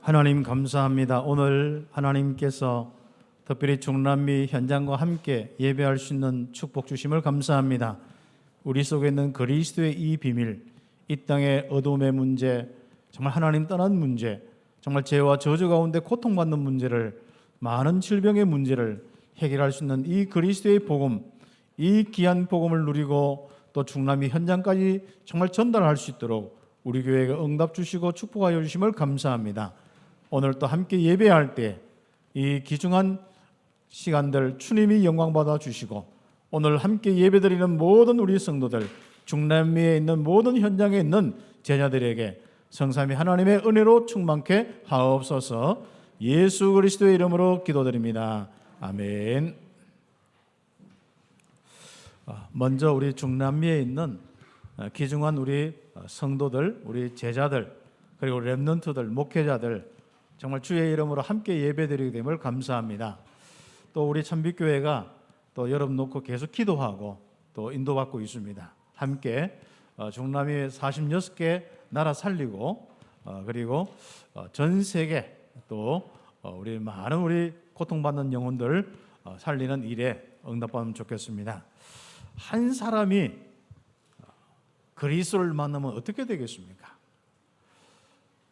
하나님 감사합니다. 오늘 하나님께서 특별히 중남미 현장과 함께 예배할 수 있는 축복 주심을 감사합니다. 우리 속에 있는 그리스도의 이 비밀, 이 땅의 어둠의 문제, 정말 하나님 떠난 문제, 정말 죄와 저주 가운데 고통받는 문제를, 많은 질병의 문제를 해결할 수 있는 이 그리스도의 복음, 이 귀한 복음을 누리고 또 중남미 현장까지 정말 전달할 수 있도록 우리 교회가 응답 주시고 축복하여 주심을 감사합니다. 오늘 또 함께 예배할 때 이 귀중한 시간들 주님이 영광 받아 주시고, 오늘 함께 예배드리는 모든 우리 성도들, 중남미에 있는 모든 현장에 있는 제자들에게 성삼위 하나님의 은혜로 충만케 하옵소서. 예수 그리스도의 이름으로 기도드립니다. 아멘. 먼저 우리 중남미에 있는 귀중한 우리 성도들, 우리 제자들, 그리고 렘넌트들, 목회자들, 정말 주의 이름으로 함께 예배드리게 됨을 감사합니다. 또 우리 참빛교회가 또 여러분 놓고 계속 기도하고 또 인도받고 있습니다. 함께 중남미 46개 나라 살리고 그리고 전 세계 또 우리 많은 우리 고통받는 영혼들 살리는 일에 응답받으면 좋겠습니다. 한 사람이 그리스도를 만나면 어떻게 되겠습니까?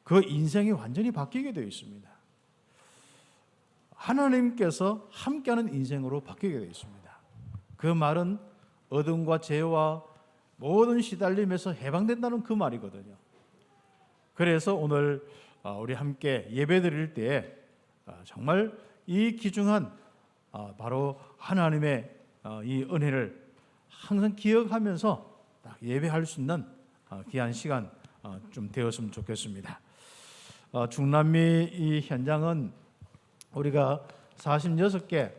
그 인생이 완전히 바뀌게 되어 있습니다. 하나님께서 함께하는 인생으로 바뀌게 되어 있습니다. 그 말은 어둠과 죄와 모든 시달림에서 해방된다는 그 말이거든요. 그래서 오늘 우리 함께 예배드릴 때 정말 이 귀중한 바로 하나님의 이 은혜를 항상 기억하면서 딱 예배할 수 있는 귀한 시간 좀 되었으면 좋겠습니다. 중남미 이 현장은 우리가 46개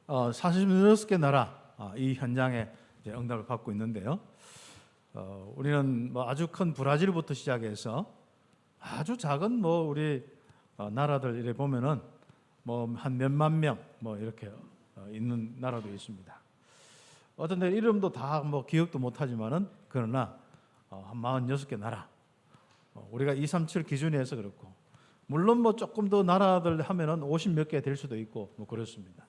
46개 나라 이 현장에 이제 응답을 받고 있는데요. 우리는 뭐 아주 큰 브라질부터 시작해서 아주 작은 뭐 우리 나라들 이래 보면은 뭐 한 몇만 명 뭐 이렇게 있는 나라도 있습니다. 어떤 데 이름도 다 뭐 기억도 못하지만은 그러나 한 46개 나라, 우리가 237 기준에 해서 그렇고, 물론 뭐 조금 더 나라들 하면은 50 몇 개 될 수도 있고 뭐 그렇습니다.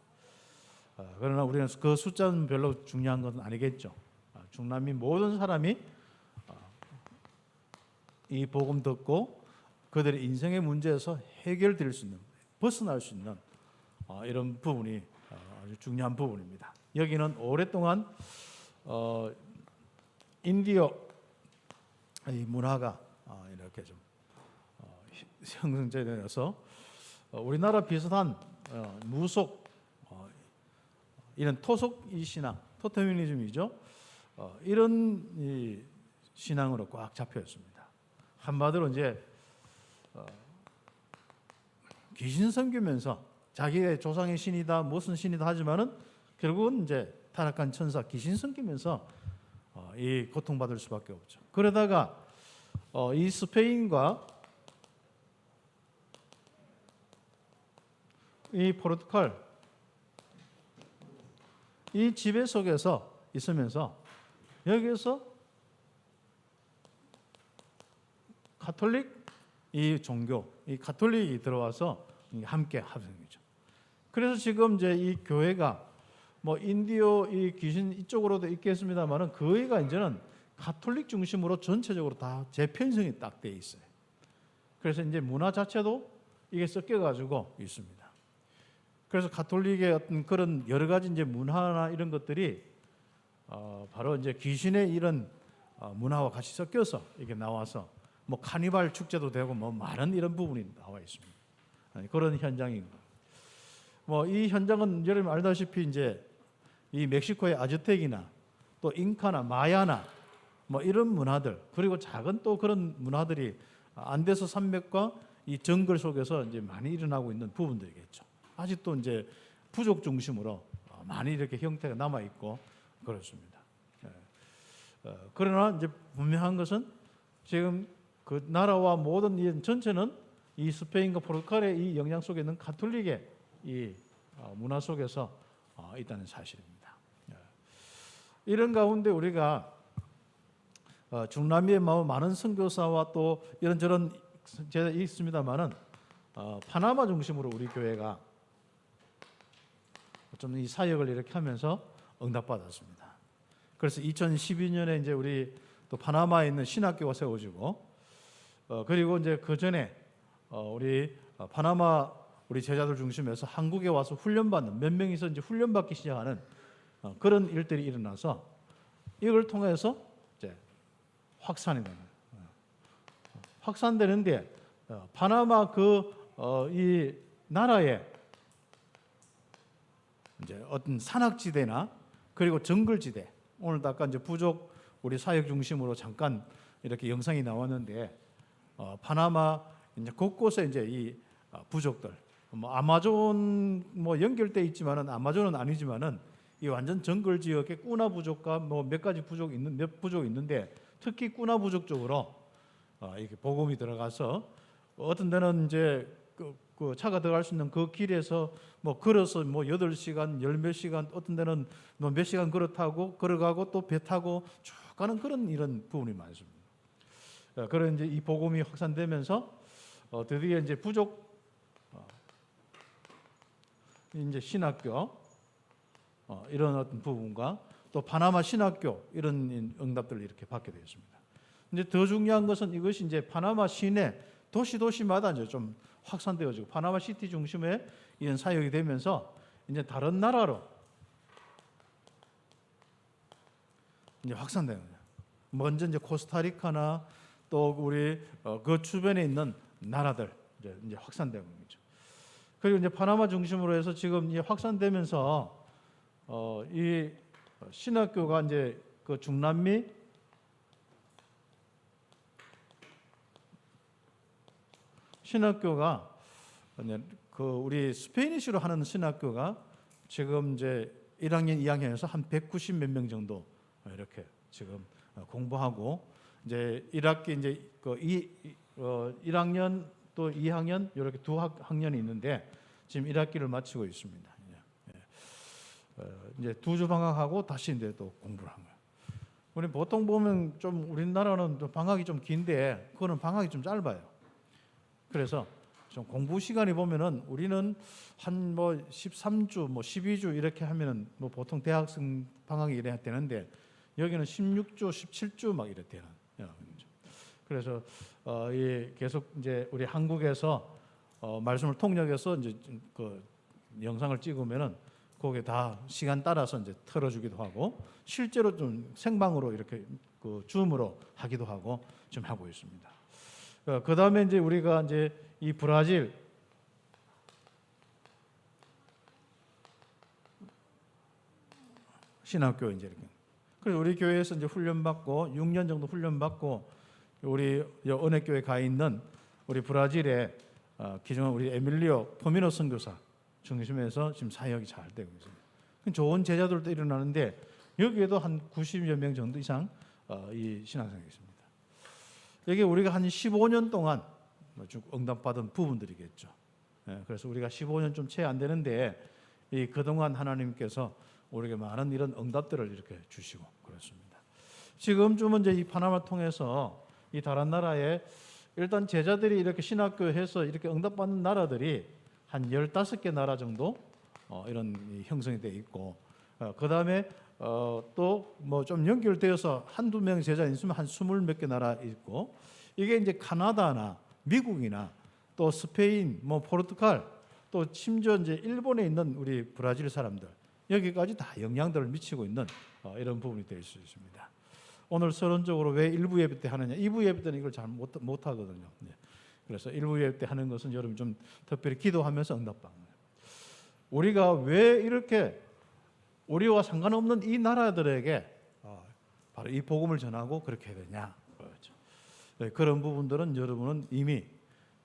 그러나 우리는 그 숫자는 별로 중요한 것은 아니겠죠. 중남미 모든 사람이 이 복음 듣고 그들의 인생의 문제에서 해결될 수 있는, 벗어날 수 있는 이런 부분이 아주 중요한 부분입니다. 여기는 오랫동안 인디어 이 문화가 이렇게 좀 형성되어서 우리나라 비슷한 무속 이런 토속 이 신앙, 토테미니즘이죠. 이런 이 신앙으로 꽉 잡혀 있습니다. 한마디로 이제 귀신 섬기면서 자기의 조상의 신이다, 무슨 신이다 하지만은 결국은 이제 타락한 천사 귀신 섬기면서 이 고통받을 수밖에 없죠. 그러다가 이 스페인과 이 포르투갈 이 지배 속에서 있으면서 여기에서 가톨릭 이 종교, 이 가톨릭이 들어와서 함께 합성이죠. 그래서 지금 이제 이 교회가 뭐 인디오 이 귀신 이쪽으로도 있겠습니다만은 거의가 이제는 가톨릭 중심으로 전체적으로 다 재편성이 딱 돼 있어요. 그래서 이제 문화 자체도 이게 섞여 가지고 있습니다. 그래서 가톨릭의 어떤 그런 여러 가지 이제 문화나 이런 것들이 바로 이제 귀신의 이런 문화와 같이 섞여서 이게 나와서 뭐 카니발 축제도 되고 뭐 많은 이런 부분이 나와 있습니다. 그런 현장입니다. 뭐 이 현장은 여러분 알다시피 이제 이 멕시코의 아즈텍이나 또 잉카나 마야나 뭐 이런 문화들, 그리고 작은 또 그런 문화들이 안데스 산맥과 이 정글 속에서 이제 많이 일어나고 있는 부분들이겠죠. 아직도 이제 부족 중심으로 많이 이렇게 형태가 남아 있고 그렇습니다. 그러나 이제 분명한 것은 지금 그 나라와 모든 이 전체는 이 스페인과 포르투갈의 이 영향 속에 있는 가톨릭의 이 문화 속에서 있다는 사실입니다. 이런 가운데 우리가 중남미의 많은 선교사와 또 이런저런 제가 있습니다만은 파나마 중심으로 우리 교회가 좀 이 사역을 이렇게 하면서 응답받았습니다. 그래서 2012년에 이제 우리 또 파나마에 있는 신학교가 세워지고 그리고 이제 그 전에 우리 파나마 우리 제자들 중심에서 한국에 와서 훈련받는 몇 명이서 이제 훈련받기 시작하는 그런 일들이 일어나서 이걸 통해서 이제 확산이 되는 확산되는데 파나마 이 나라에 이제 어떤 산악지대나 그리고 정글지대 오늘도 아까 이제 부족 우리 사역 중심으로 잠깐 이렇게 영상이 나왔는데 파나마 이제 곳곳에 이제 이 부족들 뭐 아마존 뭐 연결돼 있지만은 아마존은 아니지만은 이 완전 정글 지역에 꾸나 부족과 뭐 몇 가지 부족 있는 몇 부족 있는데 특히 꾸나 부족 쪽으로 이렇게 복음이 들어가서 어떤 데는 이제 그 차가 들어갈 수 있는 그 길에서 뭐 걸어서 뭐 8시간, 열 몇 시간, 어떤 데는 뭐 몇 시간 걸어가고 또 배 타고 쭉 가는 그런 이런 부분이 많습니다. 그런 이제 이 복음이 확산되면서 드디어 이제 부족 이제 신학교 이런 어떤 부분과 또 파나마 신학교 이런 응답들을 이렇게 받게 되었습니다. 이제 더 중요한 것은 이것이 이제 파나마 시내 도시마다 이제 좀 확산되어지고 파나마 시티 중심에 이런 사역이 되면서 이제 다른 나라로 이제 확산되는 거예요. 먼저 이제 코스타리카나 또 우리 그 주변에 있는 나라들 이제 확산되는 거죠. 그리고 이제 파나마 중심으로 해서 지금 이제 확산되면서 이 신학교가 이제 그 중남미 신학교가 그 우리 스페니쉬로 하는 신학교가 지금 이제 1학년, 2학년에서 한 190 몇 명 정도 이렇게 지금 공부하고 이제 1학기 이제 그 1학년 또 2학년 이렇게 두 학년이 있는데 지금 1학기를 마치고 있습니다. 이제 두 주 방학하고 다시 이제 또 공부를 한 거예요. 우리 보통 보면 좀 우리나라는 방학이 좀 긴데 그거는 방학이 좀 짧아요. 그래서 좀 공부 시간이 보면은 우리는 한 뭐 13주, 뭐 12주 이렇게 하면은 뭐 보통 대학생 방학이 이래야 되는데 여기는 16주, 17주 막 이래 되는. 그래서 계속 이제 우리 한국에서 말씀을 통역해서 이제 그 영상을 찍으면은 거기에 다 시간 따라서 이제 틀어주기도 하고 실제로 좀 생방으로 이렇게 그 줌으로 하기도 하고 좀 하고 있습니다. 그 다음에 이제 우리가 이제 이 브라질 신학교 이제 이렇게 그래서 우리 교회에서 이제 훈련받고 6년 정도 훈련받고 우리 은혜교회 가 있는 우리 브라질의 기존 우리 에밀리오 포미노 선교사 중심에서 지금 사역이 잘 되고 있습니다. 좋은 제자들도 일어나는데 여기에도 한 90여 명 정도 이상 이 신앙생활이 있습니다. 이게 우리가 한 15년 동안 쭉 응답받은 부분들이겠죠. 그래서 우리가 15년 좀 채 안 되는데 이 그동안 하나님께서 우리에게 많은 이런 응답들을 이렇게 주시고 그렇습니다. 지금쯤은 이제 이 파나마 통해서 이 다른 나라에 일단 제자들이 이렇게 신학교에서 이렇게 응답받는 나라들이 한 15개 나라 정도 이런 형성이 되어 있고 그 다음에 또 뭐 좀 연결되어서 한두 명 제자 있으면 한 20몇 개 나라 있고 이게 이제 카나다나 미국이나 또 스페인, 뭐 포르투갈 또 심지어 이제 일본에 있는 우리 브라질 사람들 여기까지 다 영향들을 미치고 있는 이런 부분이 될 수 있습니다. 오늘 서론적으로 왜 1부 예배 때 하느냐 2부 예배 때는 이걸 잘 못 하거든요. 그래서 1부 예배 때 하는 것은 여러분 좀 특별히 기도하면서 응답받는 거예요. 우리가 왜 이렇게 우리와 상관없는 이 나라들에게 바로 이 복음을 전하고 그렇게 해야 되냐 그렇죠. 그런 부분들은 여러분은 이미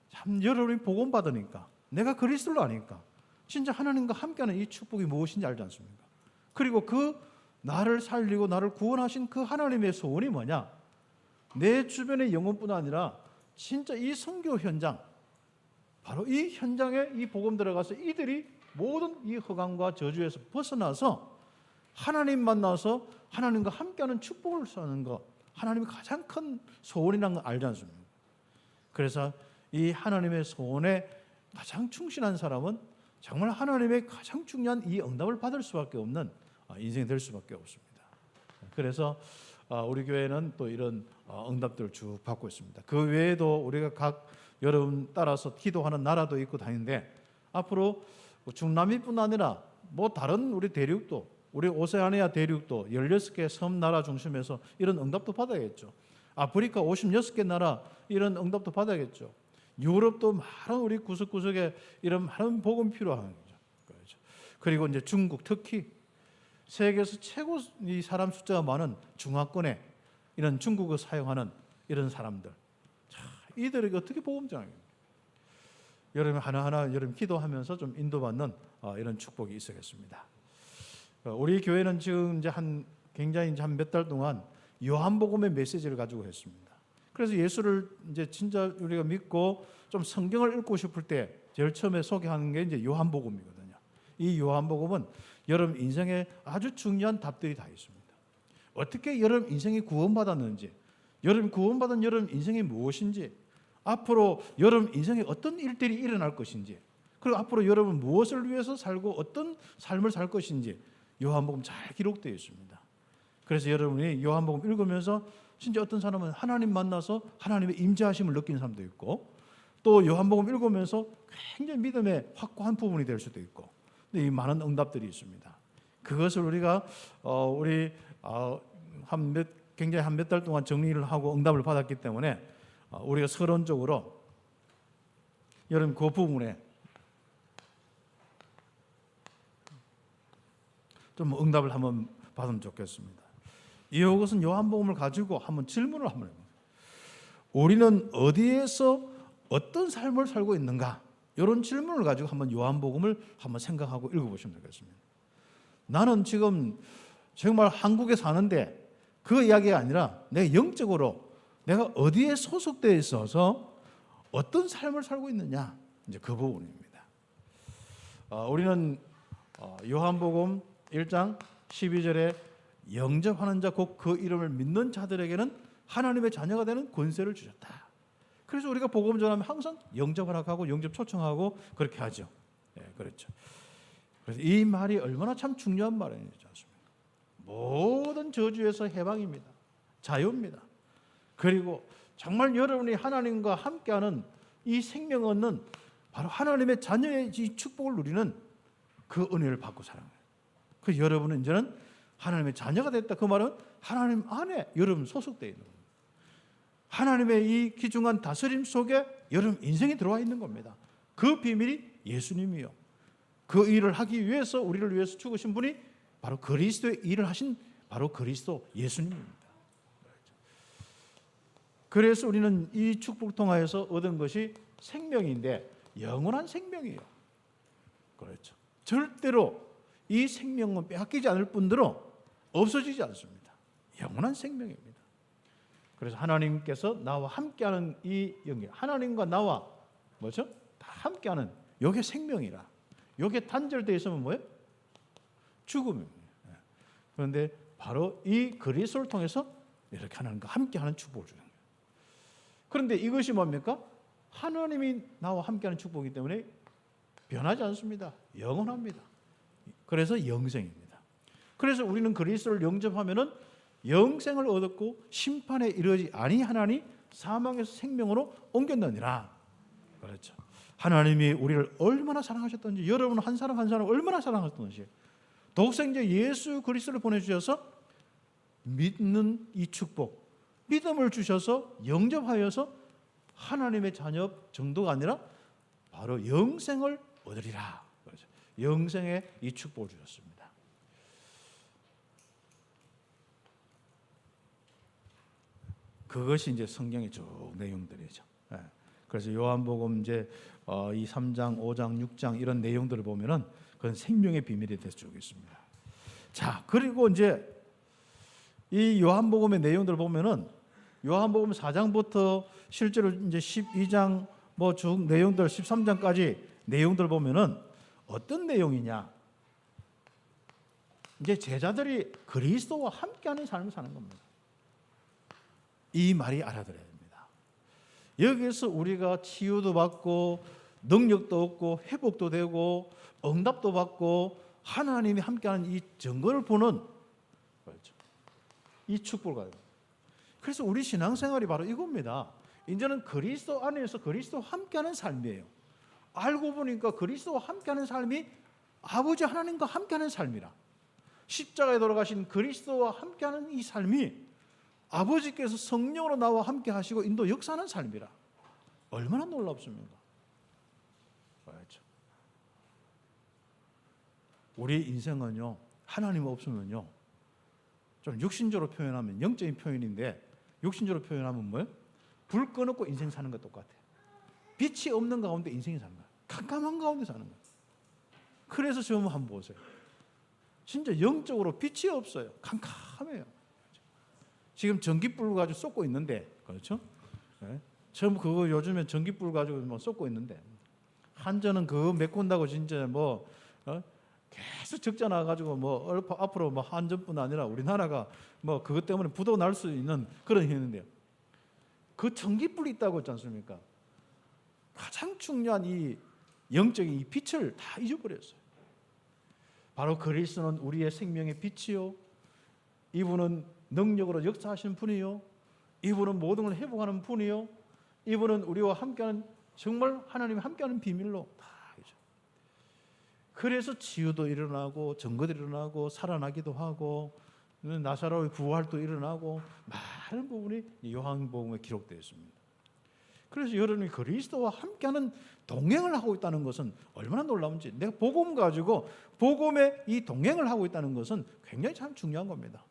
참 여러분이 복음 받으니까 내가 그리스도를 아니까 진짜 하나님과 함께하는 이 축복이 무엇인지 알지 않습니까? 그리고 그 나를 살리고 나를 구원하신 그 하나님의 소원이 뭐냐? 내 주변의 영혼뿐 아니라 진짜 이 선교 현장 바로 이 현장에 이 복음 들어가서 이들이 모든 이 허강과 저주에서 벗어나서 하나님 만나서 하나님과 함께하는 축복을 사는 것, 하나님의 가장 큰 소원이라는 걸 알지 않습니까? 그래서 이 하나님의 소원에 가장 충실한 사람은 정말 하나님의 가장 중요한 이 응답을 받을 수밖에 없는 인생이 될 수밖에 없습니다. 그래서 우리 교회는 또 이런 응답들을 쭉 받고 있습니다. 그 외에도 우리가 각 여러분 따라서 기도하는 나라도 있고 다니는데, 앞으로 중남미뿐 아니라 뭐 다른 우리 대륙도, 우리 오세아니아 대륙도 16개 섬 나라 중심에서 이런 응답도 받아야겠죠. 아프리카 56개 나라 이런 응답도 받아야겠죠. 유럽도 많은 우리 구석구석에 이런 많은 복음 필요한 거죠. 그렇죠. 그리고 이제 중국, 특히 세계에서 최고 이 사람 숫자가 많은 중화권에 이런 중국어 사용하는 이런 사람들, 자, 이들에게 어떻게 복음 전하겠습니까? 여러분 하나하나 여러분 기도하면서 좀 인도받는 이런 축복이 있어야겠습니다. 우리 교회는 지금 이제 굉장히 한 몇 달 동안 요한복음의 메시지를 가지고 했습니다. 그래서 예수를 이제 진짜 우리가 믿고 좀 성경을 읽고 싶을 때 제일 처음에 소개하는 게 이제 요한복음이거든요. 이 요한복음은 여러분 인생에 아주 중요한 답들이 다 있습니다. 어떻게 여러분 인생이 구원받았는지, 여러분 구원받은 여러분 인생이 무엇인지, 앞으로 여러분 인생에 어떤 일들이 일어날 것인지, 그리고 앞으로 여러분 무엇을 위해서 살고 어떤 삶을 살 것인지 요한복음 잘 기록되어 있습니다. 그래서 여러분이 요한복음 읽으면서 진짜 어떤 사람은 하나님 만나서 하나님의 임재하심을 느끼는 사람도 있고, 또 요한복음 읽으면서 굉장히 믿음의 확고한 부분이 될 수도 있고, 이 많은 응답들이 있습니다. 그것을 우리가 굉장히 한 몇 달 동안 정리를 하고 응답을 받았기 때문에 우리가 서론적으로 여러분 그 부분에 좀 응답을 한번 받으면 좋겠습니다. 이것은 요한복음을 가지고 한번 질문을 한번 해봅니다. 우리는 어디에서 어떤 삶을 살고 있는가? 이런 질문을 가지고 한번 요한복음을 한번 생각하고 읽어보시면 되겠습니다. 나는 지금 정말 한국에 사는데 그 이야기가 아니라 내가 영적으로 내가 어디에 소속되어 있어서 어떤 삶을 살고 있느냐, 이제 그 부분입니다. 우리는 요한복음 1장 12절에 영접하는 자 곧 그 이름을 믿는 자들에게는 하나님의 자녀가 되는 권세를 주셨다. 그래서 우리가 복음 전하면 항상 영접하라고 하고 영접 초청하고 그렇게 하죠. 그렇죠. 그래서 이 말이 얼마나 참 중요한 말인지 아십니까? 모든 저주에서 해방입니다. 자유입니다. 그리고 정말 여러분이 하나님과 함께하는 이 생명 얻는 바로 하나님의 자녀의 이 축복을 누리는 그 은혜를 받고 살아가요. 그 여러분은 이제는 하나님의 자녀가 됐다. 그 말은 하나님 안에 여러분 소속되어 있는 겁니다. 하나님의 이 귀중한 다스림 속에 여러분 인생이 들어와 있는 겁니다. 그 비밀이 예수님이요. 그 일을 하기 위해서 우리를 위해서 죽으신 분이 바로 그리스도의 일을 하신 바로 그리스도 예수님입니다. 그래서 우리는 이 축복을 통하여서 얻은 것이 생명인데 영원한 생명이에요. 그렇죠. 절대로 이 생명은 빼앗기지 않을 뿐더러 없어지지 않습니다. 영원한 생명입니다. 그래서 하나님께서 나와 함께하는 이 연결, 하나님과 나와 뭐죠? 다 함께하는 이게 생명이라. 이게 단절되어 있으면 뭐예요? 죽음입니다. 그런데 바로 이 그리스도를 통해서 이렇게 하나님과 함께하는 축복을 주는 거예요. 그런데 이것이 뭡니까? 하나님이 나와 함께하는 축복이기 때문에 변하지 않습니다. 영원합니다. 그래서 영생입니다. 그래서 우리는 그리스도를 영접하면은 영생을 얻었고 심판에 이르지 아니하나니 사망에서 생명으로 옮겼느니라. 그렇죠. 하나님이 우리를 얼마나 사랑하셨던지, 여러분 한 사람 한 사람 얼마나 사랑하셨던지, 독생자 예수 그리스도를 보내주셔서 믿는 이 축복, 믿음을 주셔서 영접하여서 하나님의 자녀 정도가 아니라 바로 영생을 얻으리라. 그렇죠. 영생의 이 축복을 주셨습니다. 그것이 이제 성경의 쭉 내용들이죠. 그래서 요한복음 이제 이 3장, 5장, 6장 이런 내용들을 보면은 그건 생명의 비밀이 돼서 쭉 있습니다. 자, 그리고 이제 이 요한복음의 내용들을 보면은 요한복음 4장부터 실제로 이제 12장 뭐 쭉 내용들 13장까지 내용들 보면은 어떤 내용이냐? 이제 제자들이 그리스도와 함께하는 삶을 사는 겁니다. 이 말이 알아들어야 됩니다. 여기에서 우리가 치유도 받고 능력도 얻고 회복도 되고 응답도 받고 하나님이 함께하는 이 증거를 보는 거죠. 이 축복을 가지고. 그래서 우리 신앙생활이 바로 이겁니다. 이제는 그리스도 안에서 그리스도와 함께하는 삶이에요. 알고 보니까 그리스도와 함께하는 삶이 아버지 하나님과 함께하는 삶이라. 십자가에 돌아가신 그리스도와 함께하는 이 삶이 아버지께서 성령으로 나와 함께 하시고 인도 역사하는 삶이라. 얼마나 놀랍습니까? 그렇죠. 우리 인생은요, 하나님 없으면요, 좀 육신적으로 표현하면 영적인 표현인데, 육신적으로 표현하면 뭐예요? 불 꺼놓고 인생 사는 것 똑같아요. 빛이 없는 가운데 인생이 사는 거예요. 깜깜한 가운데 사는 거예요. 그래서 지금 한번 보세요. 진짜 영적으로 빛이 없어요. 캄캄해요. 지금 전기불 가지고 쏟고 있는데, 그렇죠? 네? 전부 그거 요즘에 전기불 가지고 뭐 쏟고 있는데, 한전은 그거 메꾼다고 진짜 뭐 계속 적자 나가지고 뭐 앞으로 뭐 한전뿐 아니라 우리나라가 뭐 그것 때문에 부도 날 수 있는 그런 현인데요. 그 전기불이 있다고 했지 않습니까? 가장 중요한 이 영적인 이 빛을 다 잊어버렸어요. 바로 그리스도는 우리의 생명의 빛이요, 이분은 능력으로 역사하시는 분이요, 이분은 모든 걸 회복하는 분이요, 이분은 우리와 함께하는, 정말 하나님이 함께하는 비밀로 다 알죠. 그래서 치유도 일어나고 증거도 일어나고 살아나기도 하고 나사로의 부활도 일어나고 많은 부분이 요한복음에 기록되어 있습니다. 그래서 여러분이 그리스도와 함께하는 동행을 하고 있다는 것은 얼마나 놀라운지, 내가 복음 가지고 복음의 이 동행을 하고 있다는 것은 굉장히 참 중요한 겁니다.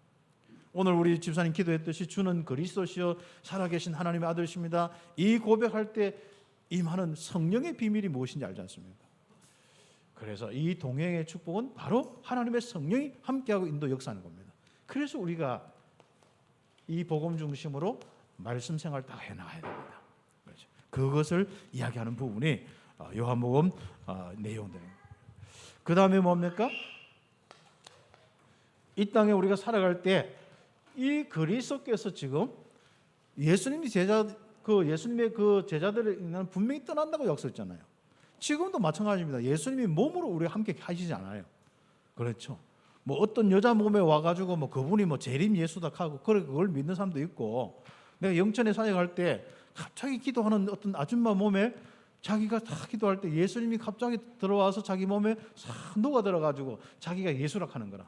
오늘 우리 집사님 기도했듯이 주는 그리스도시요 살아계신 하나님의 아들이십니다. 이 고백할 때 임하는 성령의 비밀이 무엇인지 알지 않습니까? 그래서 이 동행의 축복은 바로 하나님의 성령이 함께하고 인도 역사하는 겁니다. 그래서 우리가 이 복음 중심으로 말씀 생활 다 해나가야 됩니다. 그렇죠. 그것을 이야기하는 부분이 요한복음 내용들입니다. 그 다음에 뭡니까? 이 땅에 우리가 살아갈 때 이 그리스도께서 지금 예수님의 제자들을 분명히 떠난다고 약속했잖아요. 지금도 마찬가지입니다. 예수님이 몸으로 우리와 함께 하시지 않아요. 그렇죠. 뭐 어떤 여자 몸에 와가지고 뭐 그분이 뭐 재림 예수다 하고 그걸 믿는 사람도 있고, 내가 영천에 사역할 때 갑자기 기도하는 어떤 아줌마 몸에 자기가 다 기도할 때 예수님이 갑자기 들어와서 자기 몸에 싹 녹아 들어가지고 자기가 예수라 하는 거라.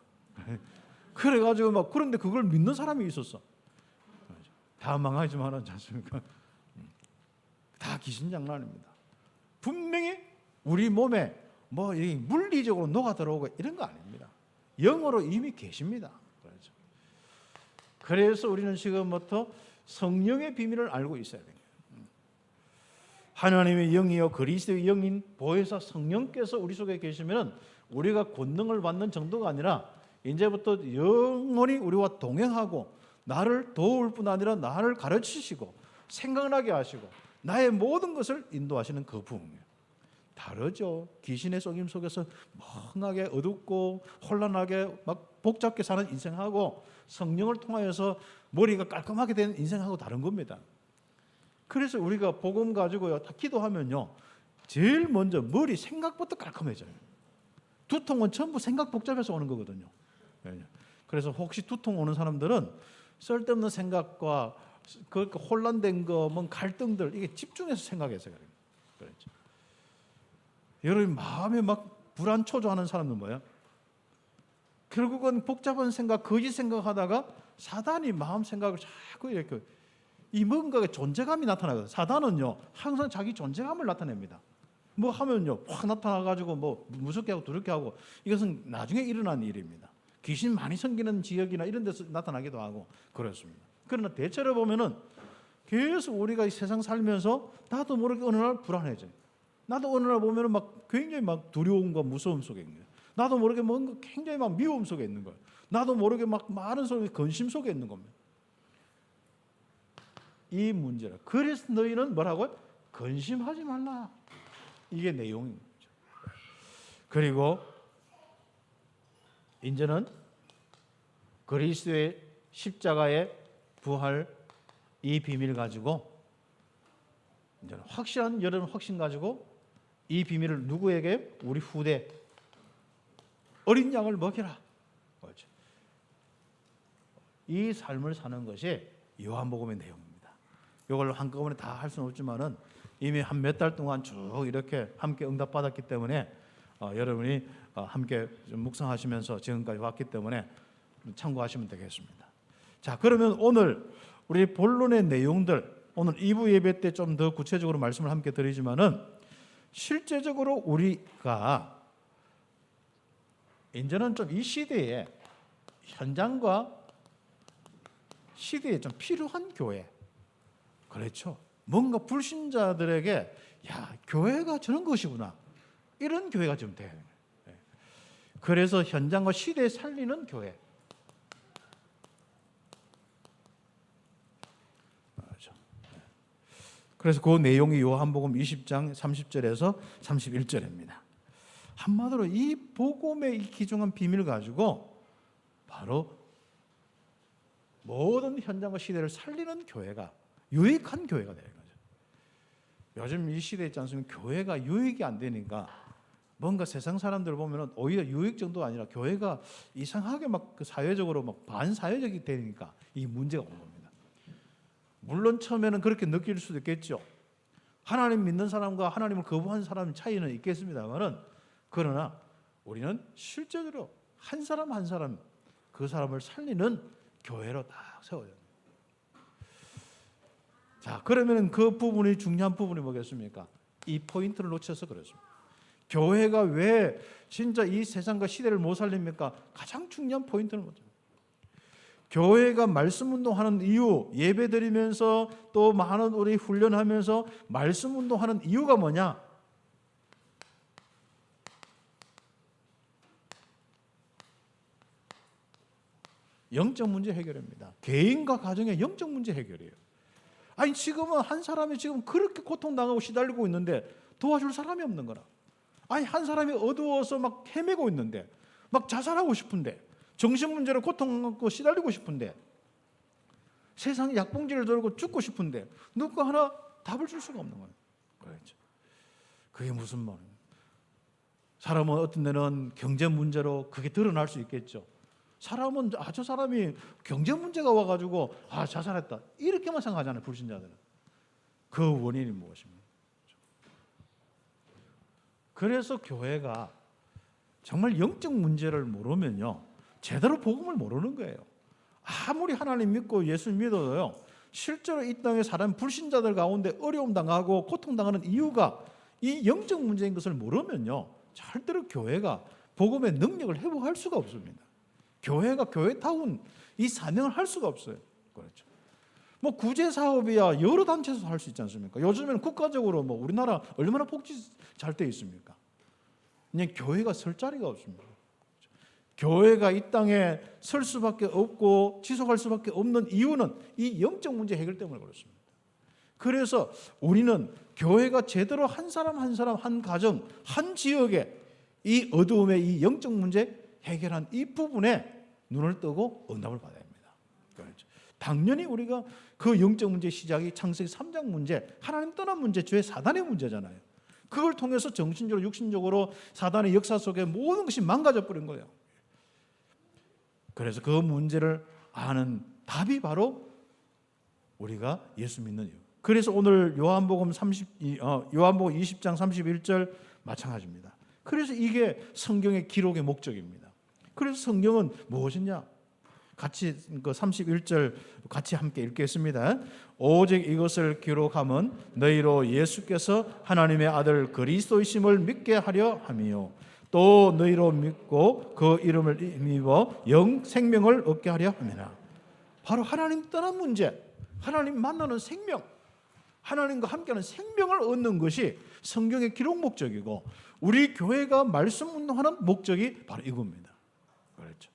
그래가지고 막 그런데 그걸 믿는 사람이 있었어. 다 망하지만 하지 않습니까? 다 귀신장난입니다. 분명히 우리 몸에 뭐 물리적으로 녹아 들어오고 이런 거 아닙니다. 영으로 이미 계십니다. 그렇죠. 그래서 우리는 지금부터 성령의 비밀을 알고 있어야 돼요. 하나님의 영이요 그리스도의 영인 보혜사 성령께서 우리 속에 계시면 우리가 권능을 받는 정도가 아니라 이제부터 영원히 우리와 동행하고 나를 도울 뿐 아니라 나를 가르치시고 생각나게 하시고 나의 모든 것을 인도하시는 그 부분이에요. 다르죠. 귀신의 속임 속에서 멍하게 어둡고 혼란하게 막 복잡게 사는 인생하고 성령을 통하여서 머리가 깔끔하게 되는 인생하고 다른 겁니다. 그래서 우리가 복음 가지고요 다 기도하면요 제일 먼저 머리 생각부터 깔끔해져요. 두통은 전부 생각 복잡해서 오는 거거든요. 그래서 혹시 두통 오는 사람들은 쓸데없는 생각과 그 혼란된 거, 뭐 갈등들 이게 집중해서 생각해서 그래요. 그렇죠. 여러분 마음에 막 불안 초조하는 사람은 뭐야? 결국은 복잡한 생각, 거짓 생각하다가 사단이 마음 생각을 자꾸 이렇게 이 뭔가의 존재감이 나타나거든요. 사단은요 항상 자기 존재감을 나타냅니다. 뭐 하면요 확 나타나가지고 뭐 무섭게 하고 두렵게 하고 이것은 나중에 일어난 일입니다. 귀신 많이 생기는 지역이나 이런 데서 나타나기도 하고 그렇습니다. 그러나 대체로 보면은 계속 우리가 이 세상 살면서 나도 모르게 어느 날 불안해져요. 나도 어느 날 보면은 막 굉장히 막 두려움과 무서움 속에 있는 거예요. 나도 모르게 뭔가 굉장히 막 미움 속에 있는 거예요. 나도 모르게 막 많은 속에 근심 속에 있는 겁니다. 이 문제라. 그래서 너희는 뭐라고요? 근심하지 말라. 이게 내용인 거죠. 그리고 이제는 그리스도의 십자가의 부활 이 비밀 가지고 이제 확실한 여러분 확신 가지고 이 비밀을 누구에게? 우리 후대 어린 양을 먹여라. 그렇죠. 이 삶을 사는 것이 요한복음의 내용입니다. 이걸 한꺼번에 다 할 수는 없지만은 이미 한 몇 달 동안 쭉 이렇게 함께 응답받았기 때문에 여러분이 함께 좀 묵상하시면서 지금까지 왔기 때문에 참고하시면 되겠습니다. 자, 그러면 오늘 우리 본론의 내용들 오늘 2부 예배 때 좀 더 구체적으로 말씀을 함께 드리지만은 실제적으로 우리가 이제는 좀 이 시대의 현장과 시대에 좀 필요한 교회, 그렇죠. 뭔가 불신자들에게 야, 교회가 저런 것이구나, 이런 교회가 좀 돼야 돼요. 그래서 현장과 시대에 살리는 교회. 그래서 그 내용이 요한복음 20장 30절에서 31절입니다. 한마디로 이 복음의 이 귀중한 비밀을 가지고 바로 모든 현장과 시대를 살리는 교회가 유익한 교회가 되는 거죠. 요즘 이 시대에 있지 않습니까? 교회가 유익이 안 되니까 뭔가 세상 사람들 보면 오히려 유익 정도가 아니라 교회가 이상하게 막 사회적으로 막 반사회적이 되니까 이 문제가 온 겁니다. 물론 처음에는 그렇게 느낄 수도 있겠죠. 하나님 믿는 사람과 하나님을 거부하는 사람의 차이는 있겠습니다만은, 그러나 우리는 실제로 한 사람 한 사람 그 사람을 살리는 교회로 딱 세워야 됩니다. 자, 그러면 그 부분이 중요한 부분이 뭐겠습니까? 이 포인트를 놓쳐서 그렇습니다. 교회가 왜 진짜 이 세상과 시대를 못 살립니까? 가장 중요한 포인트를 놓쳐요. 교회가 말씀 운동하는 이유, 예배 드리면서 또 많은 우리 훈련하면서 말씀 운동하는 이유가 뭐냐? 영적 문제 해결입니다. 개인과 가정의 영적 문제 해결이에요. 아니 지금은 한 사람이 지금 그렇게 고통당하고 시달리고 있는데 도와줄 사람이 없는 거라. 아니 한 사람이 어두워서 막 헤매고 있는데 막 자살하고 싶은데 정신 문제로 고통받고 시달리고 싶은데 세상에 약봉지를 들고 죽고 싶은데 누가 하나 답을 줄 수가 없는 거예요. 그렇죠. 그게 무슨 말이에요? 사람은 어떤 데는 경제 문제로 그게 드러날 수 있겠죠. 사람은 저 사람이 경제 문제가 와가지고 자살했다 이렇게만 생각하잖아요. 불신자들은. 그 원인이 무엇입니까? 그래서 교회가 정말 영적 문제를 모르면요 제대로 복음을 모르는 거예요. 아무리 하나님 믿고 예수 믿어도요 실제로 이 땅에 사람 불신자들 가운데 어려움 당하고 고통 당하는 이유가 이 영적 문제인 것을 모르면요 절대로 교회가 복음의 능력을 회복할 수가 없습니다. 교회가 교회다운 이 사명을 할 수가 없어요. 그렇죠. 뭐 구제 사업이야 여러 단체에서 할 수 있지 않습니까? 요즘에는 국가적으로 뭐 우리나라 얼마나 복지 잘 돼 있습니까? 그냥 교회가 설 자리가 없습니다. 교회가 이 땅에 설 수밖에 없고 지속할 수밖에 없는 이유는 이 영적 문제 해결 때문에 그렇습니다. 그래서 우리는 교회가 제대로 한 사람 한 사람 한 가정 한 지역에 이 어두움의 이 영적 문제 해결한 이 부분에 눈을 뜨고 응답을 받아야 합니다. 그렇죠. 당연히 우리가 그 영적 문제 시작이 창세기 3장 문제 하나님 떠난 문제 죄 사단의 문제잖아요. 그걸 통해서 정신적으로 육신적으로 사단의 역사 속에 모든 것이 망가져 버린 거예요. 그래서 그 문제를 아는 답이 바로 우리가 예수 믿는 이유. 그래서 오늘 요한복음 20장 31절 마찬가지입니다. 그래서 이게 성경의 기록의 목적입니다. 그래서 성경은 무엇이냐? 같이 그 31절 같이 함께 읽겠습니다. 오직 이것을 기록함은 너희로 예수께서 하나님의 아들 그리스도이심을 믿게 하려 함이요 또 너희로 믿고 그 이름을 힘입어 영 생명을 얻게 하려 함이라. 바로 하나님 떠난 문제, 하나님 만나는 생명, 하나님과 함께하는 생명을 얻는 것이 성경의 기록 목적이고 우리 교회가 말씀 운동하는 목적이 바로 이겁니다. 그렇죠.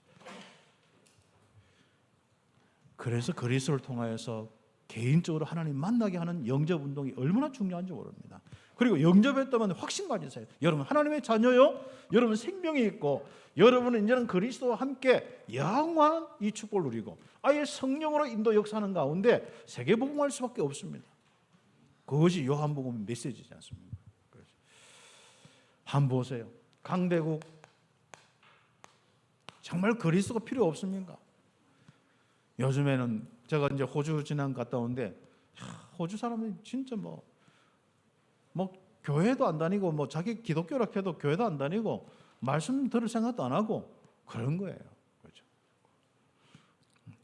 그래서 그리스도를 통하여서 개인적으로 하나님 만나게 하는 영접 운동이 얼마나 중요한지 모릅니다. 그리고 영접했다면 확신 가지세요. 여러분 하나님의 자녀요. 여러분 생명이 있고 여러분은 이제는 그리스도와 함께 영원한 이 축복을 누리고 아예 성령으로 인도 역사하는 가운데 세계복음할 수밖에 없습니다. 그것이 요한복음 메시지지 않습니까? 한번 보세요. 강대국 정말 그리스도가 필요 없습니까? 요즘에는 제가 이제 호주 지난 갔다 오는데 호주 사람이 진짜 뭐 교회도 안 다니고 뭐 자기 기독교라 해도 교회도 안 다니고 말씀 들을 생각도 안 하고 그런 거예요. 그렇죠?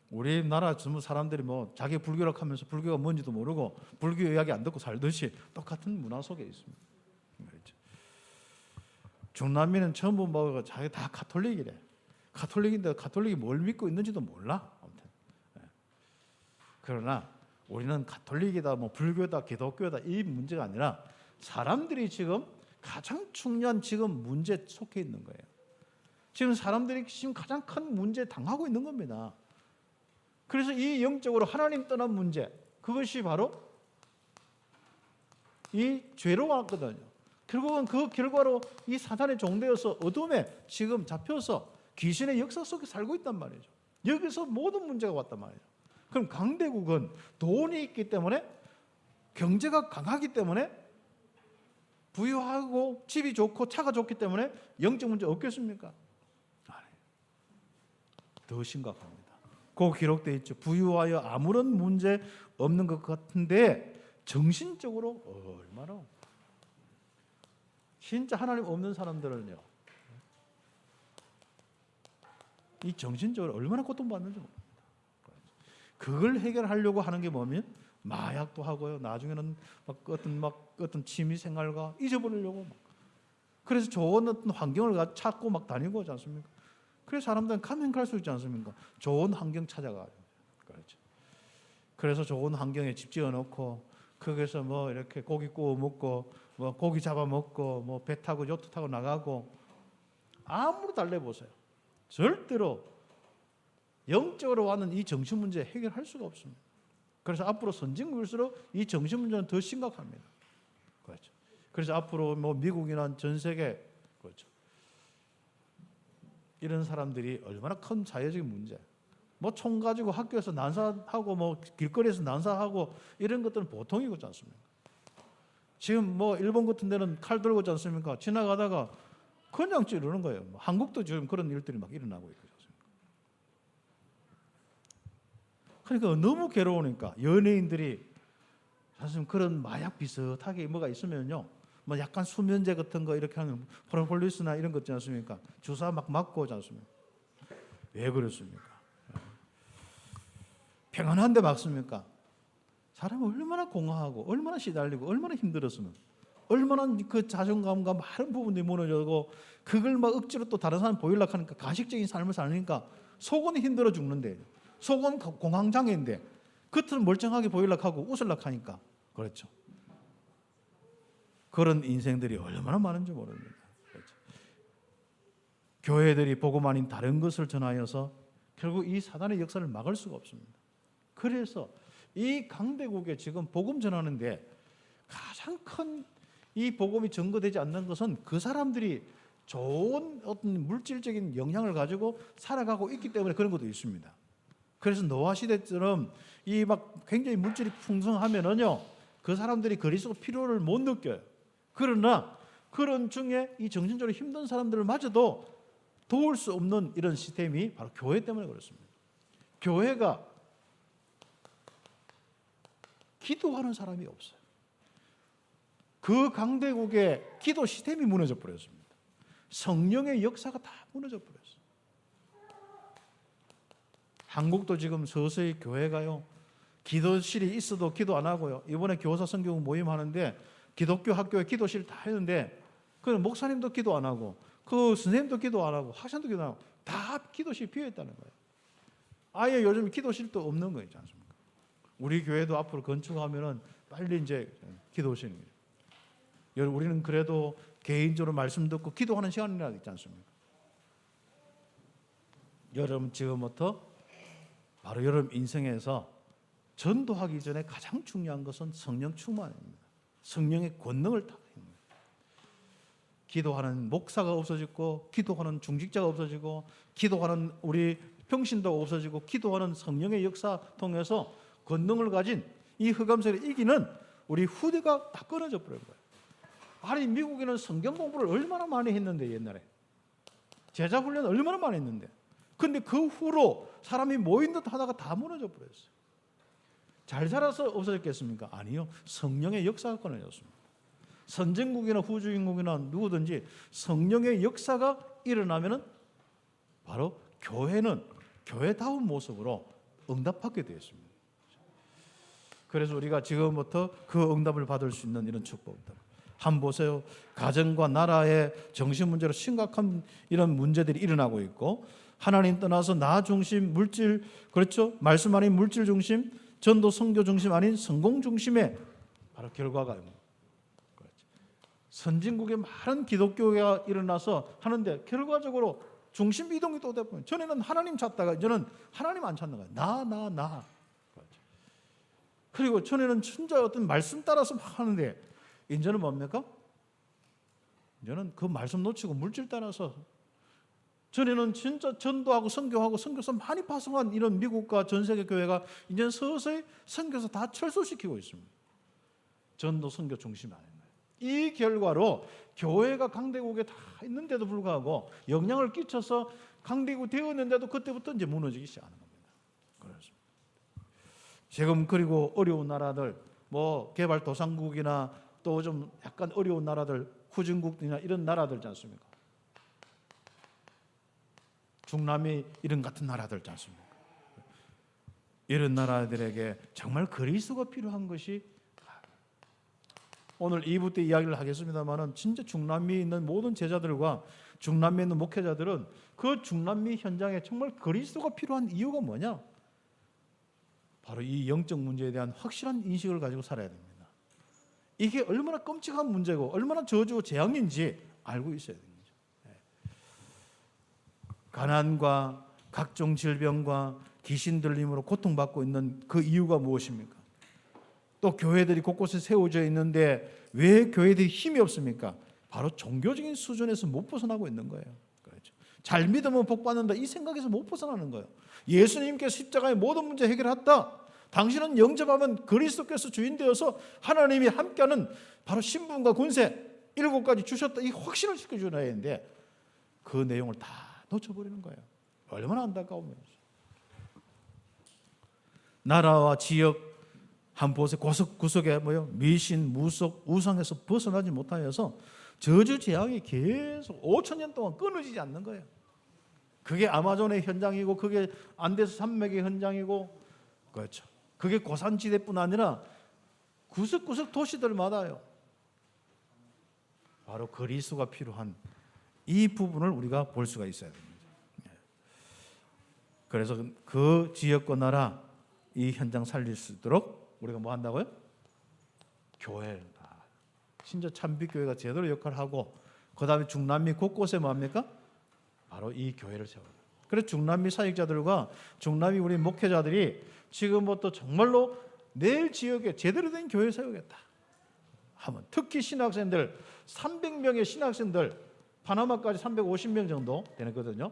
우리나라 전부 사람들이 뭐 자기 불교라 하면서 불교가 뭔지도 모르고 불교 이야기 안 듣고 살듯이 똑같은 문화 속에 있습니다. 그렇죠? 중남미는 전부 뭐 자기 다 가톨릭이래. 가톨릭인데 가톨릭이 뭘 믿고 있는지도 몰라. 아무튼. 그러나 우리는 가톨릭이다, 뭐 불교다, 기독교다 이 문제가 아니라 사람들이 지금 가장 중요한 지금 문제에 속해 있는 거예요. 지금 사람들이 지금 가장 큰 문제에 당하고 있는 겁니다. 그래서 이 영적으로 하나님 떠난 문제, 그것이 바로 이 죄로 왔거든요. 결국은 그 결과로 이 사탄의 종되어서 어둠에 지금 잡혀서 귀신의 역사 속에 살고 있단 말이죠. 여기서 모든 문제가 왔단 말이죠. 그럼 강대국은 돈이 있기 때문에 경제가 강하기 때문에 부유하고 집이 좋고 차가 좋기 때문에 영적 문제 없겠습니까? 아니에요. 더 심각합니다. 그 기록되어 있죠. 부유하여 아무런 문제 없는 것 같은데 정신적으로 얼마나 진짜 하나님 없는 사람들은요, 이 정신적으로 얼마나 고통받는지 모릅니다. 그걸 해결하려고 하는 게 뭐냐면 마약도 하고요. 나중에는 어떤 취미 생활과 잊어버리려고 그래서 좋은 어떤 환경을 찾고 막 다니고 하지 않습니까? 그래서 사람들은 가면 갈 수 있지 않습니까? 좋은 환경 찾아가요. 그렇죠. 그래서 좋은 환경에 집 지어놓고 거기서 뭐 이렇게 고기 구워 먹고 뭐 고기 잡아 먹고 뭐 배 타고 요트 타고 나가고 아무리 달래보세요. 절대로 영적으로 와는 이 정신 문제 해결할 수가 없습니다. 그래서 앞으로 선진국일수록 이 정신 문제는 더 심각합니다. 그렇죠. 그래서 앞으로 뭐 미국이나 전 세계 그렇죠. 이런 사람들이 얼마나 큰 사회적인 문제. 뭐 총 가지고 학교에서 난사하고 뭐 길거리에서 난사하고 이런 것들은 보통이지 않습니까? 지금 뭐 일본 같은 데는 칼 들고 있지 않습니까? 지나가다가 그냥 찌르는 거예요. 뭐 한국도 지금 그런 일들이 막 일어나고 있거든요. 그러니까 너무 괴로우니까 연예인들이 사실 그런 마약 비슷하게 뭐가 있으면요, 뭐 약간 수면제 같은 거 이렇게 하는 프로폴리스나 이런 거 있지 않습니까? 주사 막 맞고 오지 않습니까? 왜 그렇습니까? 평안한데 막습니까? 사람이 얼마나 공허하고 얼마나 시달리고 얼마나 힘들었으면 얼마나 그 자존감과 많은 부분들이 무너지고 그걸 막 억지로 또 다른 사람 보이려고 하니까 가식적인 삶을 사니까 속은 힘들어 죽는데 속은 공황장애인데 겉은 멀쩡하게 보이려고 하고 웃으려고 하니까 그렇죠. 그런 인생들이 얼마나 많은지 모릅니다. 그렇죠. 교회들이 복음 아닌 다른 것을 전하여서 결국 이 사단의 역사를 막을 수가 없습니다. 그래서 이 강대국에 지금 복음 전하는데 가장 큰 이 복음이 전거되지 않는 것은 그 사람들이 좋은 어떤 물질적인 영향을 가지고 살아가고 있기 때문에 그런 것도 있습니다. 그래서 노아 시대처럼 이 막 굉장히 물질이 풍성하면은요, 그 사람들이 그리스도 필요를 못 느껴요. 그러나 그런 중에 이 정신적으로 힘든 사람들을 마저도 도울 수 없는 이런 시스템이 바로 교회 때문에 그렇습니다. 교회가 기도하는 사람이 없어요. 그 강대국의 기도 시스템이 무너져 버렸습니다. 성령의 역사가 다 무너져 버렸어요. 한국도 지금 서서히 교회가요, 기도실이 있어도 기도 안 하고요. 이번에 교사 성경 모임 하는데 기독교 학교에 기도실 다 했는데 그 목사님도 기도 안 하고 그 선생님도 기도 안 하고 학생도 기도 안 하고 다 기도실 비어 있다는 거예요. 아예 요즘 기도실도 없는 거 있지 않습니까? 우리 교회도 앞으로 건축하면은 빨리 이제 기도실입니다. 우리는 그래도 개인적으로 말씀 듣고 기도하는 시간이라도 있지 않습니까? 여러분 지금부터 바로 여러분 인생에서 전도하기 전에 가장 중요한 것은 성령 충만입니다. 성령의 권능을 타는 겁니다. 기도하는 목사가 없어지고, 기도하는 중직자가 없어지고, 기도하는 우리 평신도가 없어지고, 기도하는 성령의 역사 통해서 권능을 가진 이 흑암세를 이기는 우리 후대가 다 끊어져 버린 거예요. 아니, 미국에는 성경 공부를 얼마나 많이 했는데, 옛날에 제자 훈련 얼마나 많이 했는데, 근데 그 후로 사람이 모인 듯 하다가 다 무너져 버렸어요. 잘 살아서 없어졌겠습니까? 아니요, 성령의 역사가 끊어졌습니다. 선진국이나 후진국이나 누구든지 성령의 역사가 일어나면은 바로 교회는 교회다운 모습으로 응답하게 되었습니다. 그래서 우리가 지금부터 그 응답을 받을 수 있는 이런 축복들 한번 보세요. 가정과 나라의 정신 문제로 심각한 이런 문제들이 일어나고 있고, 하나님 떠나서 나 중심, 물질, 그렇죠? 말씀 아닌 물질 중심, 전도 선교 중심 아닌 성공 중심의 바로 결과가 그렇죠. 선진국에 많은 기독교가 일어나서 하는데 결과적으로 중심 이동이 또 되고, 전에는 하나님 찾다가 이제는 하나님 안 찾는 거예요. 나. 그렇죠. 그리고 전에는 진짜 어떤 말씀 따라서 막 하는데 이제는 뭡니까? 이제는 그 말씀 놓치고 물질 따라서, 전에는 진짜 전도하고 선교하고 선교사 많이 파송한 이런 미국과 전 세계 교회가 이제 서서히 선교사 다 철수시키고 있습니다. 전도 선교 중심이 아닌 거예요. 이 결과로 교회가 강대국에 다 있는데도 불구하고 영향을 끼쳐서 강대국 되었는데도 그때부터 이제 무너지기 시작하는 겁니다. 그렇습니다. 지금 그리고 어려운 나라들, 뭐 개발도상국이나 또 좀 약간 어려운 나라들, 후진국이나 이런 나라들 있지 않습니까? 중남미 이런 같은 나라들 있지 않습니까? 이런 나라들에게 정말 그리스도가 필요한 것이, 오늘 2부 때 이야기를 하겠습니다만은 진짜 중남미에 있는 모든 제자들과 중남미에 있는 목회자들은 그 중남미 현장에 정말 그리스도가 필요한 이유가 뭐냐? 바로 이 영적 문제에 대한 확실한 인식을 가지고 살아야 됩니다. 이게 얼마나 끔찍한 문제고 얼마나 저주고 재앙인지 알고 있어야 됩니다. 가난과 각종 질병과 귀신 들림으로 고통받고 있는 그 이유가 무엇입니까? 또 교회들이 곳곳에 세워져 있는데 왜 교회들이 힘이 없습니까? 바로 종교적인 수준에서 못 벗어나고 있는 거예요. 그렇죠. 잘 믿으면 복 받는다, 이 생각에서 못 벗어나는 거예요. 예수님께서 십자가의 모든 문제 해결했다, 당신은 영접하면 그리스도께서 주인 되어서 하나님이 함께하는 바로 신분과 권세 7가지 주셨다, 이 확신을 시켜줘야 하는데 그 내용을 다 놓쳐버리는 거예요. 얼마나 안타까우면서. 나라와 지역 한 곳에 구석구석에 미신, 무속, 우상에서 벗어나지 못하여서 저주 재앙이 계속 5,000년 동안 끊어지지 않는 거예요. 그게 아마존의 현장이고, 그게 안데스 산맥의 현장이고, 그렇죠. 그게 고산지대뿐 아니라 구석구석 도시들마다요. 바로 그리스도가 필요한 이 부분을 우리가 볼 수가 있어야 됩니다. 그래서 그 지역과 나라, 이 현장 살릴 수 있도록 우리가 뭐 한다고요? 교회, 진짜 참빛교회가 제대로 역할을 하고, 그 다음에 중남미 곳곳에 뭡니까? 바로 이 교회를 세워요. 그래서 중남미 사역자들과 중남미 우리 목회자들이 지금부터 정말로 내일 지역에 제대로 된 교회 세우겠다 하면, 특히 신학생들 300명의 신학생들, 파나마까지 350명 정도 되거든요.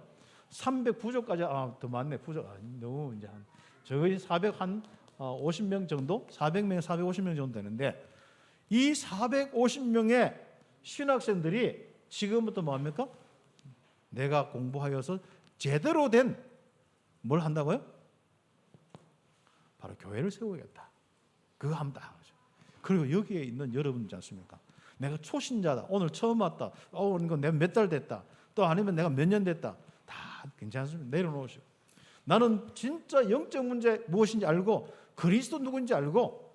300 부족까지 더 많네. 부족 너무 이제 한 저희 450명 정도, 400명, 450명 정도 되는데, 이 450명의 신학생들이 지금부터 뭐합니까? 내가 공부하여서 제대로 된 뭘 한다고요? 바로 교회를 세우겠다. 그거 하면 다 하죠. 그리고 여기에 있는 여러분 있지 않습니까? 내가 초신자다, 오늘 처음 왔다, 이거 내가 몇 달 됐다, 또 아니면 내가 몇 년 됐다, 다 괜찮습니다. 내려놓으시고, 나는 진짜 영적 문제 무엇인지 알고 그리스도 누구인지 알고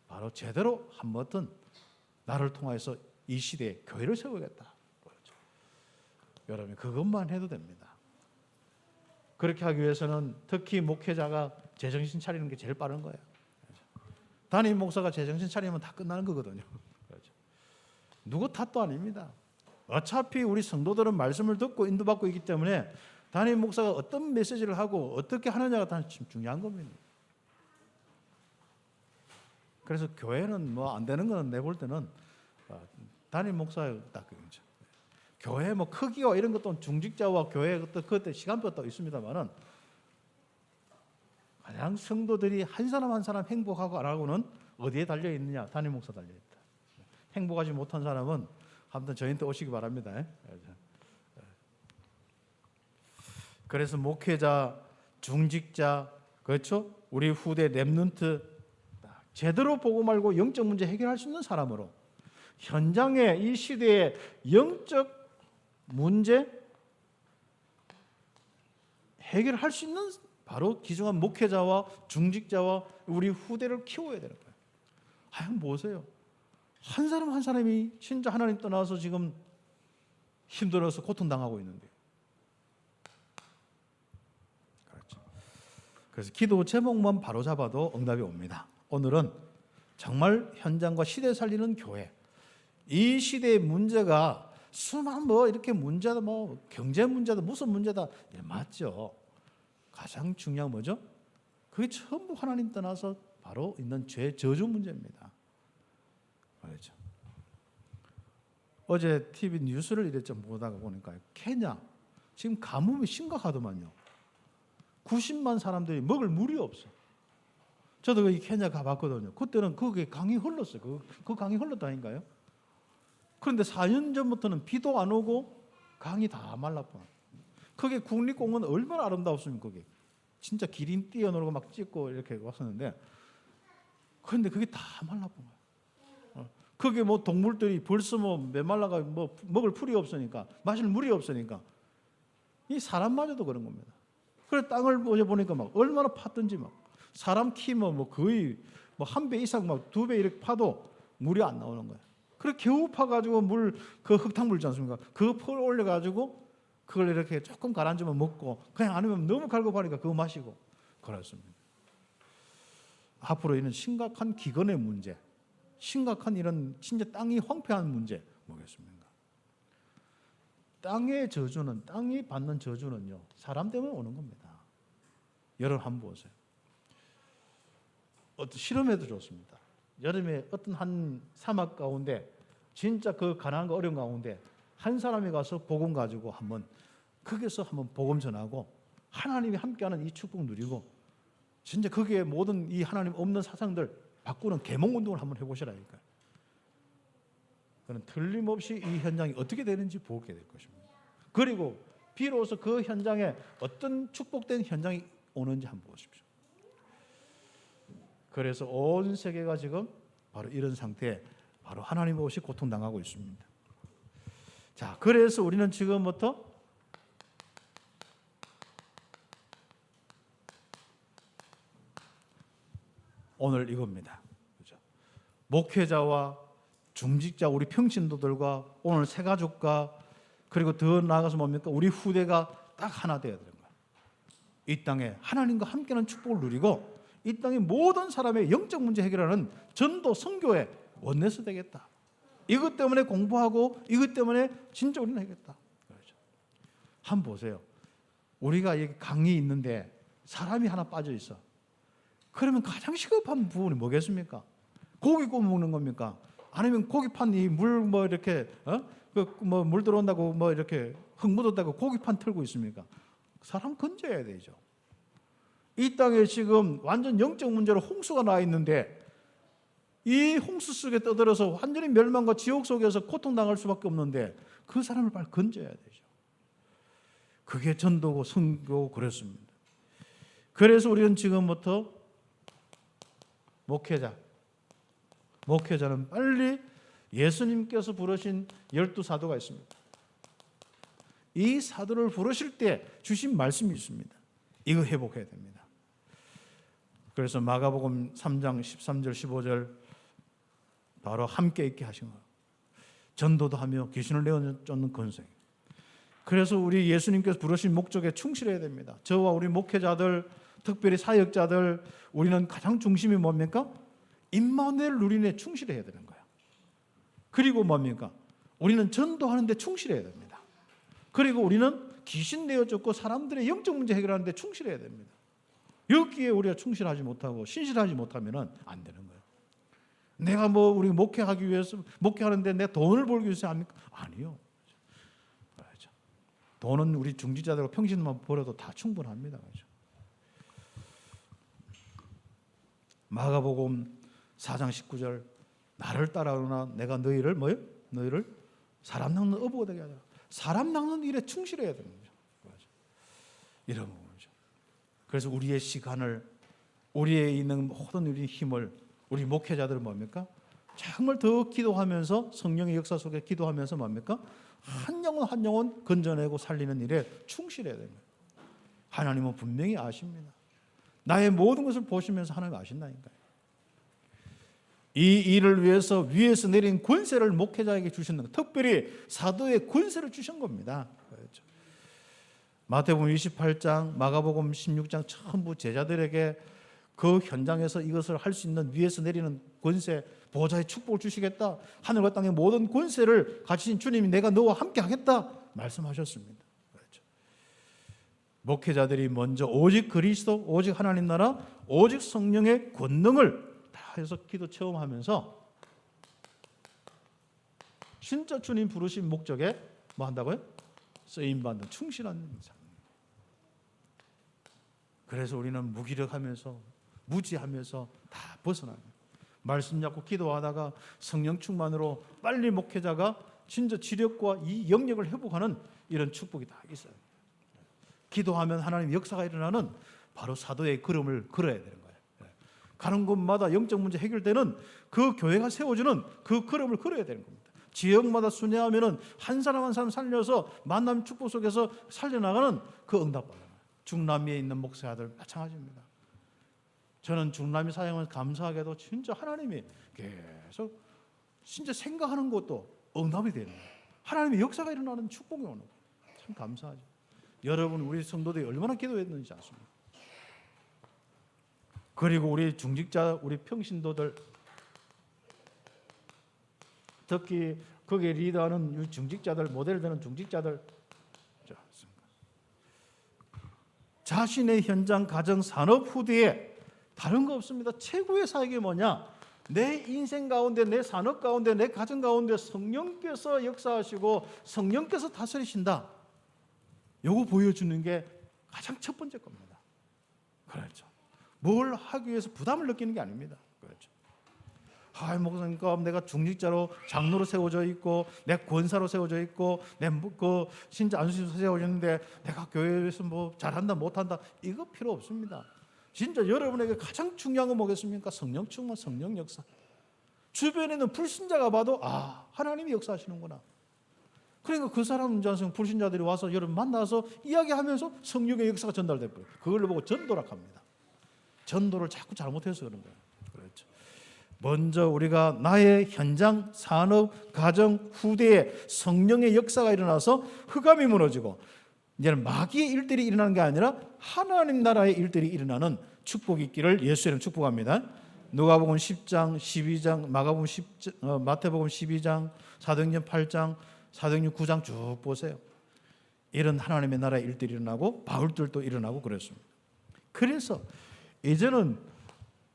바로 제대로 한번은 나를 통해서 이 시대에 교회를 세우겠다. 그렇죠. 여러분, 그것만 해도 됩니다. 그렇게 하기 위해서는 특히 목회자가 제정신 차리는 게 제일 빠른 거예요. 담임 목사가 제정신 차리면 다 끝나는 거거든요. 그렇죠. 누구 탓도 아닙니다. 어차피 우리 성도들은 말씀을 듣고 인도받고 있기 때문에 담임 목사가 어떤 메시지를 하고 어떻게 하느냐가 다 중요한 겁니다. 그래서 교회는 뭐 안 되는 거는 내볼 때는 담임 목사의 딱 그거죠. 교회 뭐 크기와 이런 것도 중직자와 교회 그때 시간표도 있습니다만은 가장 성도들이 한 사람 한 사람 행복하고 안 하고는 어디에 달려 있느냐? 담임 목사 달려 있다. 행복하지 못한 사람은 아무튼 저희한테 오시기 바랍니다. 그래서 목회자, 중직자, 그렇죠? 우리 후대 렘넌트 제대로 보고 말고 영적 문제 해결할 수 있는 사람으로 현장에 이 시대의 영적 문제 해결할 수 있는 바로 기중한 목회자와 중직자와 우리 후대를 키워야 되는 거예요. 한번 보세요. 한 사람 한 사람이 진짜 하나님 떠나서 지금 힘들어서 고통당하고 있는데. 그렇죠. 그래서 기도 제목만 바로 잡아도 응답이 옵니다. 오늘은 정말 현장과 시대 살리는 교회. 이 시대의 문제가 수많은 뭐 이렇게 문제다, 뭐 경제 문제다, 무슨 문제다, 맞죠. 가장 중요한 뭐죠? 그게 전부 하나님 떠나서 바로 있는 죄 저주 문제입니다. 그렇죠. 어제 TV 뉴스를 이래 좀 보다가 보니까 케냐 지금 가뭄이 심각하더만요. 90만 사람들이 먹을 물이 없어. 저도 거기 케냐 가봤거든요. 그때는 그게 강이 흘렀어요. 그 강이 흘렀다니까요. 그런데 4년 전부터는 비도 안 오고 강이 다 말라버려. 그게 국립공원 얼마나 아름다웠습니까? 그게 진짜 기린 뛰어놀고 막 찍고 이렇게 왔었는데, 그런데 그게 다 말라버려. 그게 뭐 동물들이 벌써 뭐 메말라가 뭐 먹을 풀이 없으니까, 마실 물이 없으니까 이 사람마저도 그런 겁니다. 그래 땅을 보니까 막 얼마나 팠든지 막 사람 키면 뭐 거의 뭐 한 배 이상 막 2배 이렇게 파도 물이 안 나오는 거예요. 그래 겨우 파가지고 물 그 흙탕물 있지 않습니까? 그 풀 올려가지고 그걸 이렇게 조금 가라앉으면 먹고, 그냥 아니면 너무 갈급하니까 그거 마시고 그렇습니다. 앞으로 이런 심각한 기근의 문제, 심각한 이런 진짜 땅이 황폐한 문제 뭐겠습니까? 땅의 저주는, 땅이 받는 저주는요 사람 때문에 오는 겁니다. 여러분 한번 보세요. 어떤 실험해도 좋습니다. 여름에 어떤 한 사막 가운데 진짜 그 가난한 거 어려운 가운데 한 사람이 가서 복음 가지고 거기서 한번 복음 전하고 하나님이 함께하는 이 축복 누리고 진짜 거기에 모든 이 하나님 없는 사상들 바꾸는 계몽 운동을 한번 해보시라니까요. 그는 틀림없이 이 현장이 어떻게 되는지 보게 될 것입니다. 그리고 비로소 그 현장에 어떤 축복된 현장이 오는지 한번 보십시오. 그래서 온 세계가 지금 바로 이런 상태에 바로 하나님 없이 고통당하고 있습니다. 자, 그래서 우리는 지금부터 오늘 이겁니다. 그렇죠? 목회자와 중직자 우리 평신도들과 오늘 새가족과 그리고 더 나아가서 뭡니까? 우리 후대가 딱 하나 되어야 되는 거예요. 이 땅에 하나님과 함께하는 축복을 누리고 이 땅의 모든 사람의 영적 문제 해결하는 전도 선교의 원내스 되겠다. 이것 때문에 공부하고 이것 때문에 진짜 우리는 하겠다. 그렇죠. 한번 보세요. 우리가 여기 강이 있는데 사람이 하나 빠져 있어. 그러면 가장 시급한 부분이 뭐겠습니까? 고기 구워 먹는 겁니까? 아니면 고기판 이 물 뭐 이렇게 물 들어온다고 뭐 이렇게 흙 묻었다고 고기판 틀고 있습니까? 사람 건져야 되죠. 이 땅에 지금 완전 영적 문제로 홍수가 나 있는데 이 홍수 속에 떠들어서 완전히 멸망과 지옥 속에서 고통당할 수밖에 없는데 그 사람을 빨리 건져야 되죠. 그게 전도고 선교고 그렇습니다. 그래서 우리는 지금부터 목회자는 빨리 예수님께서 부르신 12사도가 있습니다. 이 사도를 부르실 때 주신 말씀이 있습니다. 이거 회복해야 됩니다. 그래서 마가복음 3장 13절 15절 바로 함께 있게 하신 거예요. 전도도 하며 귀신을 내어쫓는 권세. 그래서 우리 예수님께서 부르신 목적에 충실해야 됩니다. 저와 우리 목회자들, 특별히 사역자들, 우리는 가장 중심이 뭡니까? 임마누엘 누린에 충실해야 되는 거예요. 그리고 뭡니까? 우리는 전도하는 데 충실해야 됩니다. 그리고 우리는 귀신 내어쫓고 사람들의 영적 문제 해결하는 데 충실해야 됩니다. 여기에 우리가 충실하지 못하고 신실하지 못하면 안 되는 거예요. 내가 뭐 우리 목회하기 위해서 목회하는데 내 돈을 벌기 위해서 합니까? 아니요. 그렇죠. 돈은 우리 중직자들과 평신만 벌어도 다 충분합니다. 그렇죠. 마가복음 4장 19절 나를 따라오나 내가 너희를 뭐요? 너희를 사람 낚는 어부가 되게 하라. 사람 낚는 일에 충실해야 되는 거죠. 그렇죠. 이런 거죠. 그래서 우리의 시간을 우리에 있는 모든 우리 힘을 우리 목회자들은 뭡니까? 정말 더 기도하면서 성령의 역사 속에 기도하면서 뭡니까? 한 영혼 한 영혼 건져내고 살리는 일에 충실해야 됩니다. 하나님은 분명히 아십니다. 나의 모든 것을 보시면서 하나님 아신다니까요. 이 일을 위해서 위에서 내린 권세를 목회자에게 주신 것, 특별히 사도의 권세를 주신 겁니다. 그렇죠. 마태복음 28장, 마가복음 16장 전부 제자들에게 그 현장에서 이것을 할 수 있는 위에서 내리는 권세, 보좌의 축복을 주시겠다. 하늘과 땅의 모든 권세를 가지신 주님이 내가 너와 함께 하겠다 말씀하셨습니다. 그렇죠. 목회자들이 먼저 오직 그리스도, 오직 하나님 나라, 오직 성령의 권능을 다 해서 기도 체험하면서 진짜 주님 부르신 목적에 뭐 한다고요? 쓰임받는 충실한 삶. 그래서 우리는 무기력하면서 무지하면서 다 벗어나요. 말씀 잡고 기도하다가 성령 충만으로 빨리 목회자가 진짜 지력과 이 영역을 회복하는 이런 축복이 다 있어요. 기도하면 하나님 역사가 일어나는 바로 사도의 걸음을 걸어야 되는 거예요. 가는 곳마다 영적 문제 해결되는 그 교회가 세워주는 그 걸음을 걸어야 되는 겁니다. 지역마다 순회하면은 한 사람 한 사람 살려서 만남 축복 속에서 살려나가는 그 응답받아요. 중남미에 있는 목사들 마찬가지입니다. 저는 중남미 사역을 감사하게도 진짜 하나님이 계속 진짜 생각하는 것도 응답이 되는 거예요. 하나님의 역사가 일어나는 축복이 오는 거예요. 참 감사하죠. 여러분 우리 성도들이 얼마나 기도했는지 아십니까? 그리고 우리 중직자, 우리 평신도들 특히 거기에 리더하는 중직자들, 모델 되는 중직자들 자신의 현장, 가정, 산업 후대에 다른 거 없습니다. 최고의 사역이 뭐냐? 내 인생 가운데, 내 산업 가운데, 내 가정 가운데 성령께서 역사하시고 성령께서 다스리신다. 요거 보여주는 게 가장 첫 번째 겁니다. 그렇죠. 뭘 하기 위해서 부담을 느끼는 게 아닙니다. 그렇죠. 목사님, 내가 중직자로 장로로 세워져 있고, 내 권사로 세워져 있고, 내 그 신자 안수시로 세워져 있는데 내가 교회에서 뭐 잘한다 못한다 이거 필요 없습니다. 진짜 여러분에게 가장 중요한 건 뭐겠습니까? 성령 충만, 성령 역사. 주변에는 불신자가 봐도 하나님이 역사하시는구나. 그러니까 그 사람 불신자들이 와서 여러분 만나서 이야기하면서 성령의 역사가 전달돼 버려요. 그걸 보고 전도락합니다. 전도를 자꾸 잘못해서 그런 거예요. 그렇죠. 먼저 우리가 나의 현장, 산업, 가정, 후대에 성령의 역사가 일어나서 흑암이 무너지고 이제는 마귀의 일들이 일어나는 게 아니라 하나님 나라의 일들이 일어나는 축복이 있기를 예수 이름 축복합니다. 누가복음 10장, 12장, 마가복음 10장, 마태복음 12장, 사도행전 8장, 사도행전 9장 쭉 보세요. 이런 하나님의 나라의 일들이 일어나고 바울들도 일어나고 그랬습니다. 그래서 이제는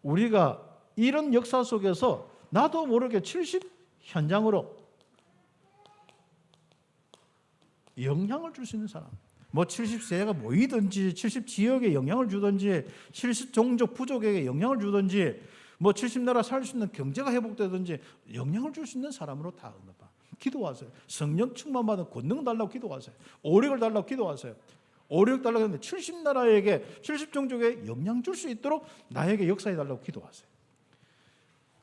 우리가 이런 역사 속에서 나도 모르게 70 현장으로 영향을 줄 수 있는 사람, 뭐 70세가 모이든지 70 지역에 영향을 주든지 70 종족 부족에게 영향을 주든지 뭐 70나라 살 수 있는 경제가 회복되든지 영향을 줄 수 있는 사람으로 다 응답하. 기도하세요. 성령 충만 받은 권능 달라고 기도하세요. 오력을 달라고 기도하세요. 오력 달라고 했는데 70나라에게 70종족에 영향 줄 수 있도록 나에게 역사해 달라고 기도하세요.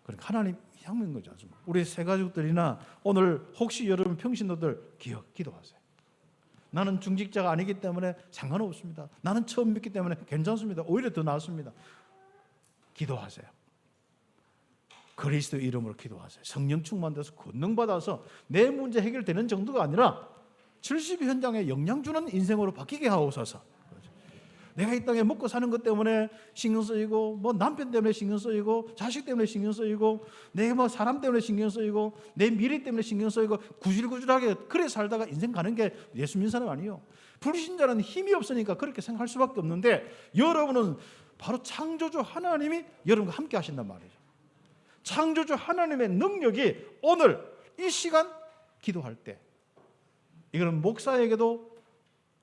그러니까 하나님 향민 거죠. 우리 새 가족들이나 오늘 혹시 여러분 평신도들 기도하세요. 나는 중직자가 아니기 때문에 상관없습니다. 나는 처음 믿기 때문에 괜찮습니다. 오히려 더 나았습니다. 기도하세요. 그리스도 이름으로 기도하세요. 성령 충만돼서 권능 받아서 내 문제 해결되는 정도가 아니라 70 현장에 영향 주는 인생으로 바뀌게 하옵소서. 내가 이 땅에 먹고 사는 것 때문에 신경 쓰이고, 뭐 남편 때문에 신경 쓰이고, 자식 때문에 신경 쓰이고, 내가 뭐 사람 때문에 신경 쓰이고, 내 미래 때문에 신경 쓰이고, 구질구질하게 그래 살다가 인생 가는 게 예수 믿는 사람 아니에요. 불신자는 힘이 없으니까 그렇게 생각할 수밖에 없는데, 여러분은 바로 창조주 하나님이 여러분과 함께 하신단 말이죠. 창조주 하나님의 능력이 오늘 이 시간 기도할 때, 이거는 목사에게도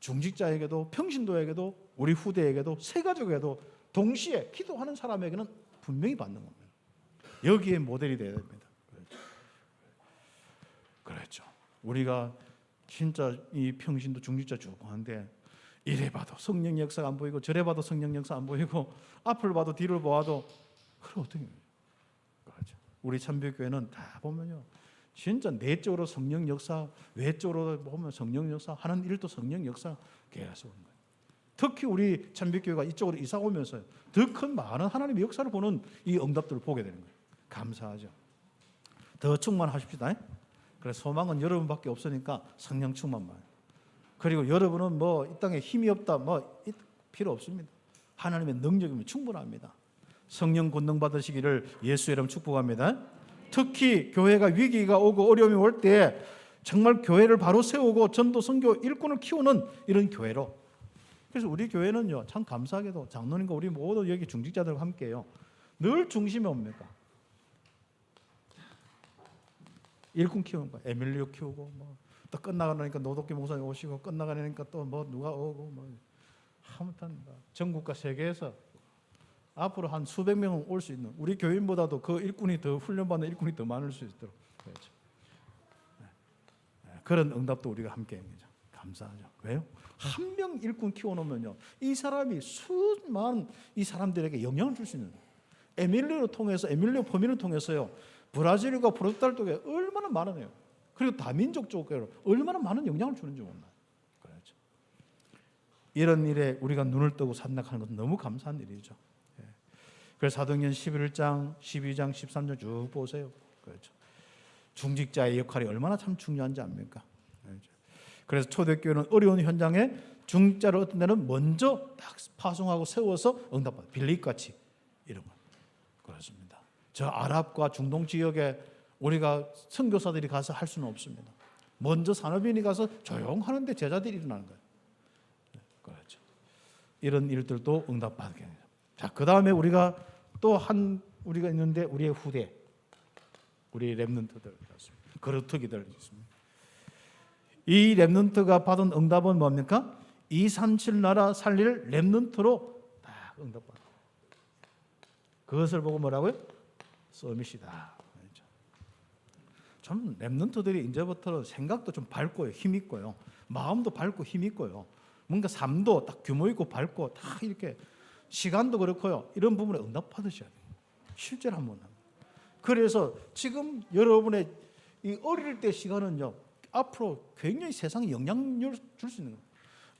중직자에게도 평신도에게도 우리 후대에게도 새가족에게도 동시에 기도하는 사람에게는 분명히 받는 겁니다. 여기에 모델이 되어야 됩니다. 그렇죠. 우리가 진짜 이 평신도 중직자 쭉 하는데 이래 봐도 성령 역사가 안 보이고 저래 봐도 성령 역사 안 보이고 앞을 봐도 뒤를 봐도 그럼 어떻게 해요? 그렇죠. 우리 참배교회는 다 보면요, 진짜 내적으로 성령 역사, 외적으로 보면 성령 역사, 하는 일도 성령 역사 계속 오는 거예요. 특히 우리 참배교회가 이쪽으로 이사 오면서 더 큰 많은 하나님의 역사를 보는 이 응답들을 보게 되는 거예요. 감사하죠. 더 충만하십시다. 그래서 소망은 여러분밖에 없으니까 성령 충만만. 그리고 여러분은 뭐 이 땅에 힘이 없다 뭐 필요 없습니다. 하나님의 능력이면 충분합니다. 성령 권능 받으시기를 예수 이름 축복합니다. 특히 교회가 위기가 오고 어려움이 올 때 정말 교회를 바로 세우고 전도 선교 일꾼을 키우는 이런 교회로. 그래서 우리 교회는요, 참 감사하게도 장로님과 우리 모두 여기 중직자들과 함께요, 늘 중심이 뭡니까? 일꾼 키우는 거야. 에밀리오 키우고 뭐 또 끝나가니까 노덕기 목사님 오시고 끝나가니까 또 뭐 누가 오고 뭐 아무튼 전국과 세계에서 앞으로 한 수백 명은 올 수 있는 우리 교인보다도 그 일꾼이 더 훈련받는 일꾼이 더 많을 수 있도록 그렇죠. 그런 응답도 우리가 함께 합니다. 감사하죠. 왜요? 한 명 일꾼 키워놓으면요, 이 사람이 수많은 이 사람들에게 영향을 줄 수 있는, 에밀리오를 통해서, 에밀리오 포민을 통해서요, 브라질과 포르투갈 쪽에 얼마나 많으네요. 그리고 다민족 쪽으로 얼마나 많은 영향을 주는지 몰라요. 그렇죠. 이런 일에 우리가 눈을 뜨고 산낙하는 것은 너무 감사한 일이죠. 그래서 사도행전 11장, 12장, 13장 쭉 보세요. 그렇죠. 중직자의 역할이 얼마나 참 중요한지 압니까? 그렇죠. 그래서 초대교회는 어려운 현장에 중직자를 어떤 데는 먼저 딱 파송하고 세워서 응답받아. 빌립같이 이런 거. 그렇습니다. 저 아랍과 중동 지역에 우리가 선교사들이 가서 할 수는 없습니다. 먼저 산업인이 가서 조용하는데 제자들이 일어나는 거예요. 그렇죠. 이런 일들도 응답받게 됩니다. 자, 그 다음에 우리가 또 우리가 있는데 우리의 후대, 우리 렘넌트들, 거루터기들 있습니다. 이 렘넌트가 받은 응답은 뭡니까? 237 나라 살릴 렘넌트로 딱 응답받아. 그것을 보고 뭐라고요? 서밋이다. 참 렘넌트들이 이제부터는 생각도 좀 밝고요, 힘 있고요, 마음도 밝고 힘 있고요, 뭔가 삶도 딱 규모 있고 밝고 다 이렇게 시간도 그렇고요, 이런 부분에 응답받으셔야 돼요. 실제로 한번 합니다. 그래서 지금 여러분의 이 어릴 때 시간은요, 앞으로 굉장히 세상에 영향을 줄 수 있는 거예요.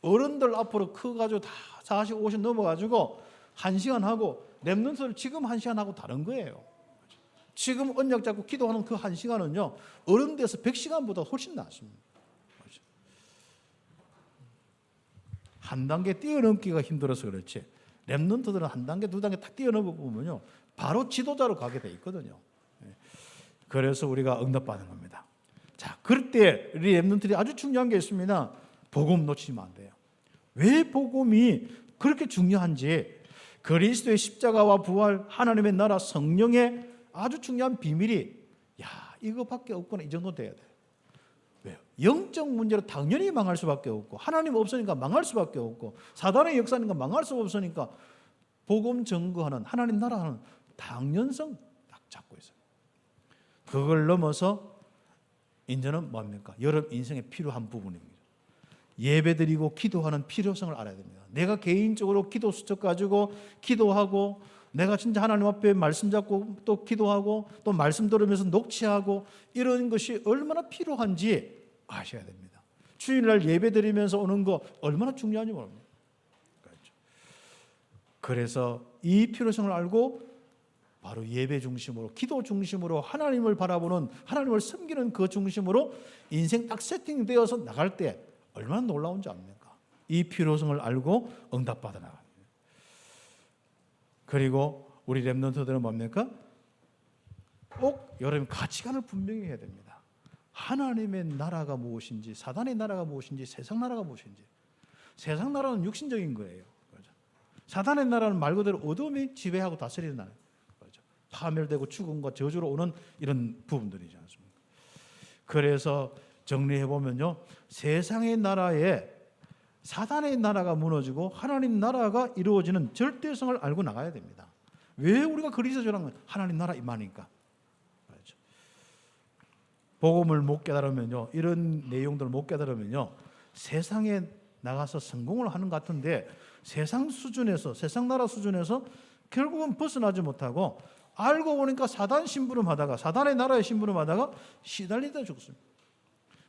어른들 앞으로 커가지고 다 40, 50 넘어가지고 1시간 하고 렘넌트를 지금 1시간 하고 다른 거예요. 지금 언약 잡고 기도하는 그 1시간은요, 어른 돼서 100시간보다 훨씬 낫습니다. 한 단계 뛰어넘기가 힘들어서 그렇지, 렘넌트들은 한 단계, 두 단계 딱 뛰어넘어 보면요, 바로 지도자로 가게 돼 있거든요. 그래서 우리가 응답받는 겁니다. 자, 그럴 때 우리 렘넌트들이 아주 중요한 게 있습니다. 복음 놓치면 안 돼요. 왜 복음이 그렇게 중요한지, 그리스도의 십자가와 부활, 하나님의 나라, 성령의 아주 중요한 비밀이, 이거밖에 없구나, 이 정도 돼야 돼요. 왜요? 영적 문제로 당연히 망할 수밖에 없고, 하나님 없으니까 망할 수밖에 없고, 사단의 역사니까 망할 수 없으니까 복음 증거하는 하나님 나라는 당연성 딱 잡고 있어요. 그걸 넘어서 이제는 뭡니까? 여러분 인생에 필요한 부분입니다. 예배드리고 기도하는 필요성을 알아야 됩니다. 내가 개인적으로 기도 수첩 가지고 기도하고, 내가 진짜 하나님 앞에 말씀 잡고 또 기도하고 또 말씀 들으면서 녹취하고, 이런 것이 얼마나 필요한지 아셔야 됩니다. 주일날 예배드리면서 오는 거 얼마나 중요한지 모릅니다. 그렇죠. 그래서 이 필요성을 알고 바로 예배 중심으로, 기도 중심으로, 하나님을 바라보는, 하나님을 섬기는 그 중심으로 인생 딱 세팅되어서 나갈 때 얼마나 놀라운지 압니까? 이 필요성을 알고 응답받아 나갑니다. 그리고 우리 렘넌트들은 뭡니까? 꼭 여러분 가치관을 분명히 해야 됩니다. 하나님의 나라가 무엇인지, 사단의 나라가 무엇인지, 세상 나라가 무엇인지. 세상 나라는 육신적인 거예요. 그렇죠? 사단의 나라는 말 그대로 어둠이 지배하고 다스리는 나라예요. 그렇죠? 파멸되고 죽음과 저주로 오는 이런 부분들이지 않습니까? 그래서 정리해 보면요, 세상의 나라에 사단의 나라가 무너지고 하나님 나라가 이루어지는 절대성을 알고 나가야 됩니다. 왜 우리가 그리스도라는 건 하나님 나라 임하니까. 그렇죠. 복음을 못 깨달으면요, 이런 내용들을 못 깨달으면요, 세상에 나가서 성공을 하는 것 같은데 세상 수준에서, 세상 나라 수준에서 결국은 벗어나지 못하고 알고 보니까 사단 심부름하다가, 사단의 나라에 심부름하다가 시달리다 죽습니다.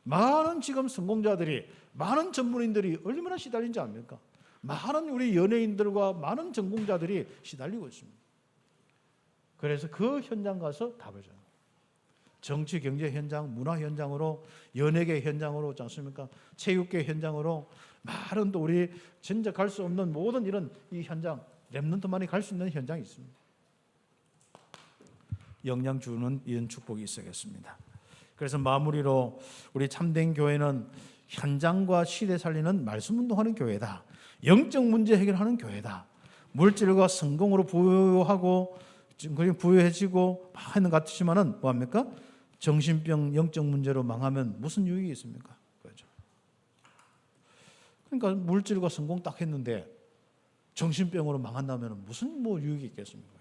많은 지금 성공자들이, 많은 전문인들이 얼마나 시달린지 압니까? 많은 우리 연예인들과 많은 전공자들이 시달리고 있습니다. 그래서 그 현장 가서 답을 줘요. 정치, 경제 현장, 문화 현장으로, 연예계 현장으로, 그렇지 않습니까? 체육계 현장으로, 많은 또 우리 진짜 갈 수 없는 모든 이런 이 현장, 렘넌트만이 갈 수 있는 현장이 있습니다. 영향 주는 이런 축복이 있어야겠습니다. 그래서 마무리로 우리 참된 교회는 현장과 시대 살리는 말씀 운동하는 교회다. 영적 문제 해결하는 교회다. 물질과 성공으로 부유하고 부유해지고 하는 것 같지만은 뭐합니까? 정신병, 영적 문제로 망하면 무슨 유익이 있습니까? 그렇죠. 그러니까 물질과 성공 딱 했는데 정신병으로 망한다면 무슨 유익이 있겠습니까?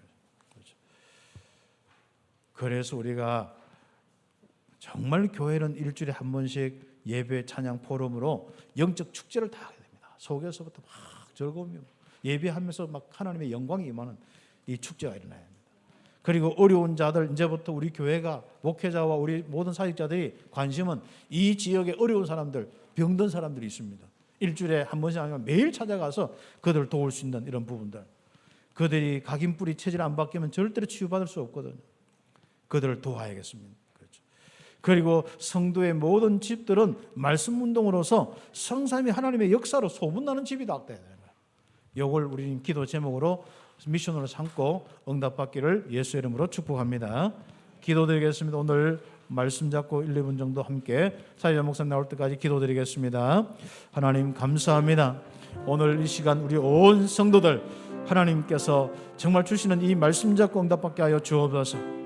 그렇죠. 그래서 우리가 정말 교회는 일주일에 한 번씩 예배, 찬양, 포럼으로 영적 축제를 다 하게 됩니다. 속에서부터 막 즐거움이, 예배하면서 막 하나님의 영광이 임하는 이 축제가 일어나야 합니다. 그리고 어려운 자들, 이제부터 우리 교회가, 목회자와 우리 모든 사역자들이 관심은 이 지역에 어려운 사람들, 병든 사람들이 있습니다. 일주일에 한 번씩 아니면 매일 찾아가서 그들을 도울 수 있는 이런 부분들. 그들이 각인뿌리 체질 안 바뀌면 절대로 치유받을 수 없거든요. 그들을 도와야겠습니다. 그렇죠. 그리고 성도의 모든 집들은 말씀 운동으로서 성삼위 하나님의 역사로 소문나는 집이 다 돼야 되는 거예요. 이걸 우리는 기도 제목으로 미션으로 삼고 응답받기를 예수의 이름으로 축복합니다. 기도드리겠습니다. 오늘 말씀 잡고 1, 2분 정도 함께 사회자 목사님 나올 때까지 기도드리겠습니다. 하나님 감사합니다. 오늘 이 시간 우리 온 성도들 하나님께서 정말 주시는 이 말씀 잡고 응답받게 하여 주옵소서.